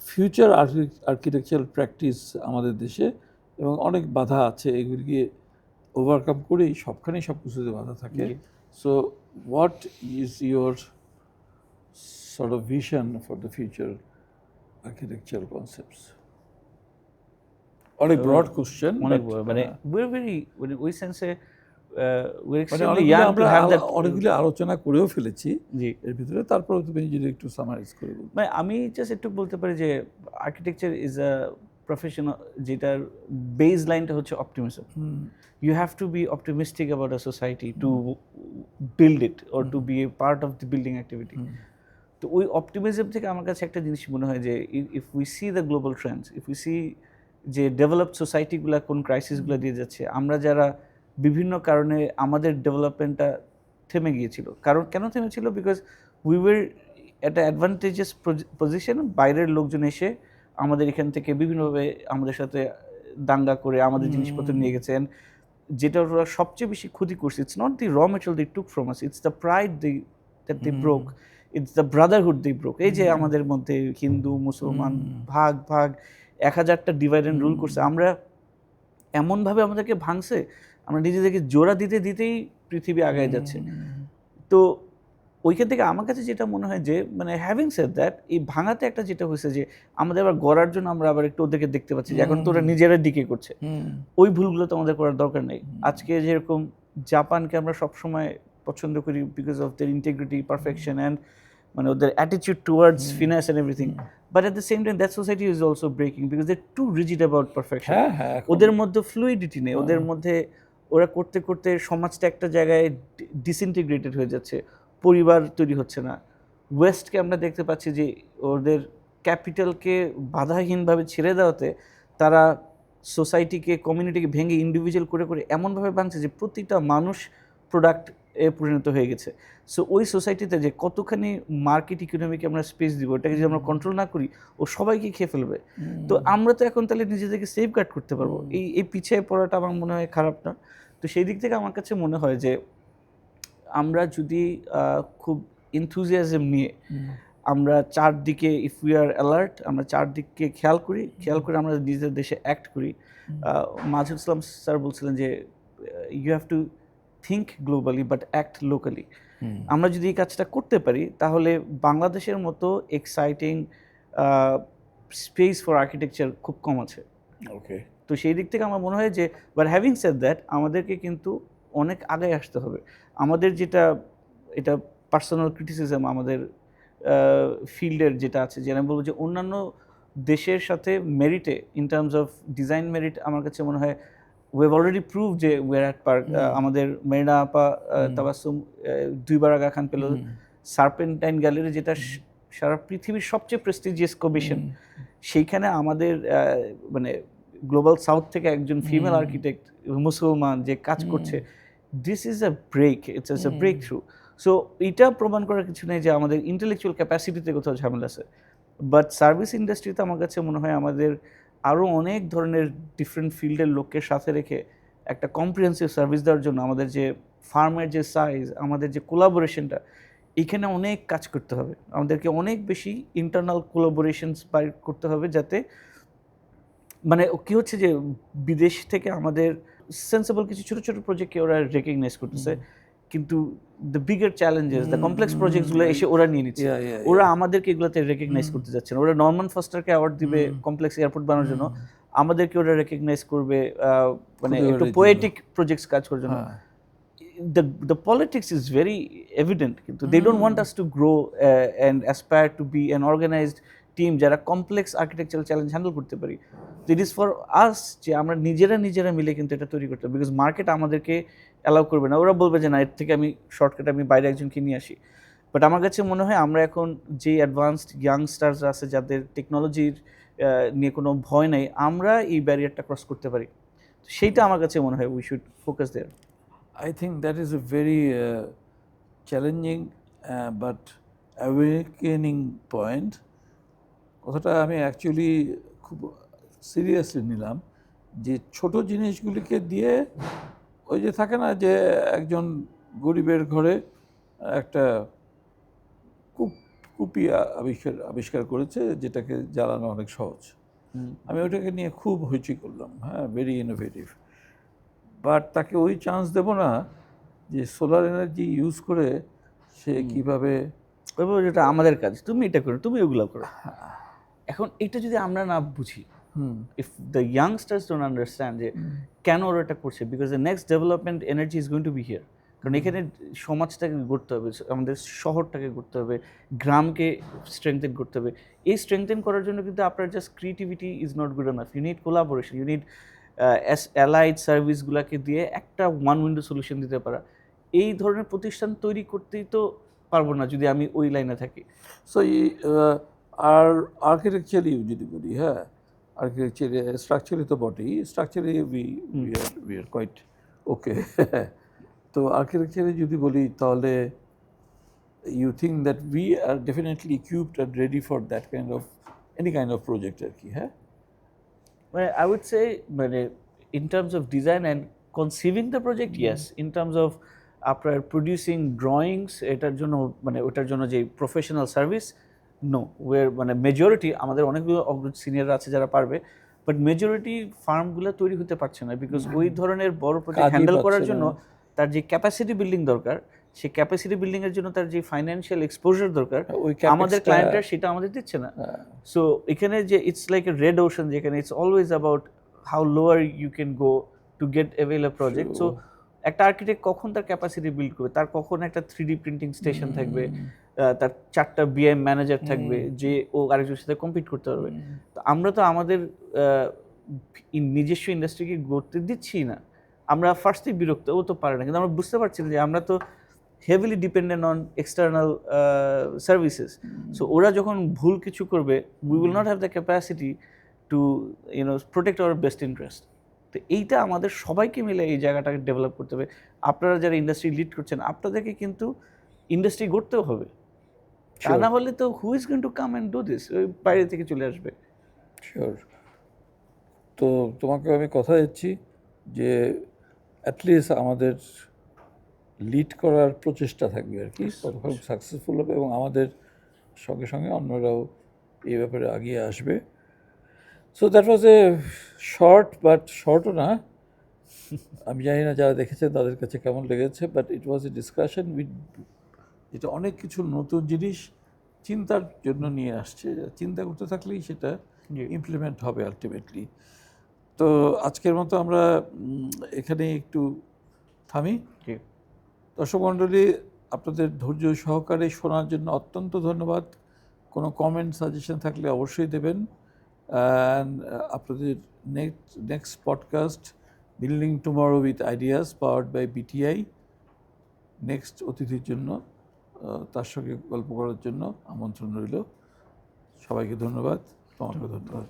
Future architectural practice আমাদের দেশে এবং অনেক বাধা আছে, এগুলিকে ওভারকাম করেই সবখানেই সব কিছুতে বাধা থাকে। So what is your sort of vision for the future architectural concepts? অনেক ব্রড কোশ্চেন, অনেক মানে we're very ওই সেন্সে we're extremely young to have that. অনেকগুলো আলোচনা করেও ফেলেছি জি, এর ভিতরে, তারপরে তুমি যদি একটু সামারাইজ করে বলতে। মানে আমি জাস্ট একটু বলতে পারি যে আর্কিটেকচার ইজ আ প্রফেশন যেটার বেস লাইনটা হচ্ছে optimism. You have to be optimistic about a society to build it or to be a part of the building activity. তো ওই অপটিমিজম থেকে আমার কাছে একটা জিনিস মনে হয় যে if we see the global Trends, if we see যে ডেভেলপড সোসাইটিগুলো কোন ক্রাইসিসগুলো দিয়ে যাচ্ছে, আমরা যারা বিভিন্ন কারণে আমাদের ডেভেলপমেন্টটা থেমে গিয়েছিল, কারণ কেন থেমেছিল? বিকজ উই ওয়ার একটা অ্যাডভান্টেজাস পজিশন, বাইরের লোকজন এসে আমাদের এখান থেকে বিভিন্নভাবে আমাদের সাথে দাঙ্গা করে আমাদের জিনিসপত্র নিয়ে গেছে, and যেটা ওরা সবচেয়ে বেশি ক্ষতি করছে, it's not the raw material they took from us, it's the pride that they broke, it's the brotherhood they broke. এই যে আমাদের মধ্যে হিন্দু মুসলমান ভাগ 1000টা ডিভাইড অ্যান্ড রুল করছে, আমরা এমনভাবে আমাদেরকে ভাঙছে, আমরা নিজেদেরকে জোড়া দিতে দিতেই পৃথিবী আগায় যাচ্ছে। তো ওইখান থেকে আমার কাছে যেটা মনে হয় যে মানে হ্যাভিং সেড দ্যাট, এই ভাঙাতে একটা যেটা হয়েছে যে আমাদের আবার গড়ার জন্য আমরা আবার একটু ওদেরকে দেখতে পাচ্ছি যে এখন তো ওরা নিজেরা ডিকে করছে, ওই ভুলগুলো তো আমাদের করার দরকার নেই। আজকে যেরকম জাপানকে আমরা সবসময় পছন্দ করি because of their integrity, perfection and মানে ওদের attitude towards finance and everything, but at the same time that society is also breaking because they too rigid about perfection. ওদের মধ্যে ফ্লুইডিটি নেই, ওদের মধ্যে ওরা করতে করতে সমাজটা একটা জায়গায় ডিসইন্টিগ্রেটেড হয়ে যাচ্ছে, পরিবার তৈরি হচ্ছে না। ওয়েস্টকে আমরা দেখতে পাচ্ছি যে ওদের ক্যাপিটালকে বাধাহীনভাবে ছেড়ে দেওয়াতে তারা সোসাইটিকে, কমিউনিটিকে ভেঙে ইন্ডিভিজুয়াল করে করে এমনভাবে ভাঙছে যে প্রতিটা মানুষ প্রোডাক্ট এ পরিণত হয়ে গেছে। সো ওই সোসাইটিতে যে কতখানি মার্কেট ইকোনমিকে আমরা স্পেস দিব, ওটাকে যদি আমরা কন্ট্রোল না করি, ও সবাইকে খেয়ে ফেলবে। তো আমরা তো এখন তাহলে নিজেদেরকে সেফ গার্ড করতে পারবো। এই পিছিয়ে পড়াটা আমার মনে হয় খারাপ না। তো সেই দিক থেকে আমার কাছে মনে হয় যে আমরা যদি খুব এনথুজিয়াজম নিয়ে আমরা চারদিকে, ইফ উই আর অ্যালার্ট, আমরা চারদিককে খেয়াল করে আমরা নিজেদের দেশে অ্যাক্ট করি। মাঝুল ইসলাম স্যার বলছিলেন যে you have to think globally but act locally. আমরা যদি এই কাজটা করতে পারি তাহলে বাংলাদেশের মতো এক্সাইটিং স্পেস ফর আর্কিটেকচার খুব কম আছে। ওকে, তো সেই দিক থেকে আমার মনে হয় যে, বাট হ্যাভিং সেড দ্যাট, আমাদেরকে কিন্তু অনেক আগে আসতে হবে। আমাদের যেটা, এটা পার্সোনাল ক্রিটিসিজম আমাদের ফিল্ডের যেটা আছে, যে আমি বলবো যে অন্যান্য দেশের সাথে মেরিটে, in terms of design merit, আমার কাছে মনে হয় উই হ্যাভ অলরেডি প্রুভ যে উই আর অ্যাট পার্ক। আমাদের মেরিনা আপা তাবাসসুম 2বার আগা খান পেল, সার্পেন্টাইন গ্যালারি যেটা সারা পৃথিবীর সবচেয়ে প্রেস্টিজিয়াস কমিশন, সেইখানে আমাদের মানে গ্লোবাল সাউথ থেকে একজন ফিমেল আর্কিটেক্ট মুসলমান যে কাজ করছে, this is a break, it's a breakthrough. So এটা প্রমাণ করার কিছু নেই যে আমাদের ইন্টেলেকচুয়াল ক্যাপাসিটিতে কোথাও ঝামেলা আছে, বাট সার্ভিস ইন্ডাস্ট্রিতে আমার কাছে মনে হয় আমাদের আরও অনেক ধরনের ডিফারেন্ট ফিল্ডের লোককে সাথে রেখে একটা কম্প্রিহেন্সিভ সার্ভিস দেওয়ার জন্য আমাদের যে ফার্মের যে সাইজ, আমাদের যে কোলাবোরেশনটা, এখানে অনেক কাজ করতে হবে। আমাদেরকে অনেক বেশি ইন্টারনাল কোলাবোরেশনস বাইর করতে হবে, যাতে মানে কী হচ্ছে যে বিদেশ থেকে আমাদের সেন্সেবল কিছু ছোটো ছোটো প্রজেক্টকে ওরা রেকগনাইজ করতেছে, কিন্তু the bigger challenges, the complex প্রজেক্টসগুলো এসে ওরা নিয়ে নিচ্ছে। ওরা আমাদেরকে এগুলোতে রেকগনাইজ করতে যাচ্ছে না। ওরা নরমান ফস্টারকে অ্যাওয়ার্ড দিবে কমপ্লেক্স এয়ারপোর্ট বানানোর জন্য, আমাদেরকে ওরা রেকগনাইজ করবে মানে একটু পোয়েটিক প্রজেক্টস কাজ করার জন্য। The politics is very evident, কিন্তু they don't want us to grow and aspire to be an organized team যারা কমপ্লেক্স আর্কিটেকচারাল চ্যালেঞ্জ হ্যান্ডেল করতে পারি। ইট ইজ ফর আস যে আমরা নিজেরা মিলে কিন্তু এটা তৈরি করতে হবে, বিকজ মার্কেট আমাদেরকে অ্যালাউ করবে না। ওরা বলবে যে না, এর থেকে আমি শর্টকাট আমি বাইরে একজনকে নিয়ে আসি। বাট আমার কাছে মনে হয় আমরা এখন যে অ্যাডভান্সড ইয়াংস্টার্স আছে, যাদের টেকনোলজির নিয়ে কোনো ভয় নাই, আমরা এই ব্যারিয়ারটা ক্রস করতে পারি। তো সেইটা আমার কাছে মনে হয় we should focus there. I think that is a very challenging but awakening point. কথাটা আমি অ্যাকচুয়ালি খুব সিরিয়াসলি নিলাম যে ছোট জিনিসগুলিকে দিয়ে ওই যে থাকে না যে একজন গরিবের ঘরে একটা কুপি আবিষ্কার করেছে যেটাকে জ্বালানো অনেক সহজ। আমি ওটাকে নিয়ে খুব হইচই করলাম, হ্যাঁ, ভেরি ইনোভেটিভ। বাট তাকে ওই চান্স দেব না যে সোলার এনার্জি ইউজ করে সে কিভাবে, যেটা আমাদের কাজ, তুমি এটা করো, তুমি ওগুলো করো। এখন এটা যদি আমরা না বুঝি, if the youngsters don't understand যে কেন ওরা এটা করছে, because the next development energy is going to B here. কারণ এখানে সমাজটাকে গড়তে হবে, আমাদের শহরটাকে গড়তে হবে, গ্রামকে স্ট্রেংথেন করতে হবে। এই স্ট্রেংথেন করার জন্য কিন্তু আপনার just creativity is not good enough, you need collaboration, you need allied সার্ভিসগুলোকে দিয়ে একটা ওয়ান উইন্ডো সলিউশন দিতে পারা। এই ধরনের প্রতিষ্ঠান তৈরি করতেই তো পারবো না যদি আমি ওই লাইনে থাকি। সো আর আর্কিটেকচারই যদি বলি, হ্যাঁ, আর্কিটেকচারে স্ট্রাকচারই তো বটেই, স্ট্রাকচারে উই আর কোয়াইট ওকে। তো আর্কিটেকচারে যদি বলি তাহলে you think that we are definitely equipped and ready for that kind of any kind of project আর কি, হ্যাঁ? মানে আই উড সে, মানে in terms of design and conceiving the project, yes. In terms of আপনার producing drawings, এটার জন্য মানে ওটার জন্য যে প্রফেশনাল সার্ভিস, নো, ওয়ের মানে মেজরিটি আমাদের অনেকগুলো সিনিয়র আছে যারা পারবে, বাট মেজরিটি ফার্মগুলো তৈরি হতে পারছে না, বিকজ ওই ধরনের বড় প্রজেক্ট হ্যান্ডেল করার জন্য তার যে ক্যাপাসিটি বিল্ডিং দরকার, সেই ক্যাপাসিটি বিল্ডিং এর জন্য তার যে ফাইন্যান্সিয়াল এক্সপোজার দরকার, আমাদের ক্লায়েন্টরা সেটা আমাদের দিচ্ছে না। সো এখানে যে it's like a red ocean, যেখানে it's always about how lower you can go to get avail a project. So একটা আর্কিটেক্ট কখন তার ক্যাপাসিটি বিল্ড করবে, তার কখন একটা 3D প্রিন্টিং স্টেশন থাকবে, তার 4টা বিএম ম্যানেজার থাকবে যে ও আরেকজনের সাথে কম্পিট করতে পারবে। তো আমরা তো আমাদের নিজস্ব ইন্ডাস্ট্রিকে গড়তে দিচ্ছি না, আমরা ফার্স্টেই বিরক্ত, ও তো পারে না, কিন্তু আমরা বুঝতে পারছি না যে আমরা তো heavily dependent on external services. So ওরা যখন ভুল কিছু করবে, we will not have the capacity to protect our best interest. তো এইটা আমাদের সবাইকে মিলে এই জায়গাটাকে ডেভেলপ করতে হবে। আপনারা যারা ইন্ডাস্ট্রি লিড করছেন, আপনাদেরকে কিন্তু ইন্ডাস্ট্রি গড়তেও হবে, তা না হলে তো who is going to come and do this, ওই বাইরে থেকে চলে আসবে। শিওর। তো তোমাকে আমি কথা দিচ্ছি যে অ্যাটলিস্ট আমাদের লিড করার প্রচেষ্টা থাকবে আর কি, কতক্ষণ সাকসেসফুল হবে এবং আমাদের সঙ্গে সঙ্গে অন্যরাও এই ব্যাপারে এগিয়ে আসবে। So that was a short, but শর্টও না, আমি জানি না যারা দেখেছেন তাদের কাছে কেমন লেগেছে, but it was A discussion with, এটা অনেক কিছু নতুন জিনিস চিন্তার জন্য নিয়ে আসছে, চিন্তা করতে থাকলেই সেটা ইমপ্লিমেন্ট হবে আলটিমেটলি। তো আজকের মতো আমরা এখানে একটু থামি। দর্শক মণ্ডলী, আপনাদের ধৈর্য সহকারে শোনার জন্য অত্যন্ত ধন্যবাদ। কোনো কমেন্ট সাজেশন থাকলে অবশ্যই দেবেন। অ্যান্ড আপনাদের next podcast building tomorrow with ideas powered by BTI, next অতিথির জন্য তার সঙ্গে গল্প করার জন্য আমন্ত্রণ রইল। সবাইকে ধন্যবাদ, তোমাকে ধন্যবাদ।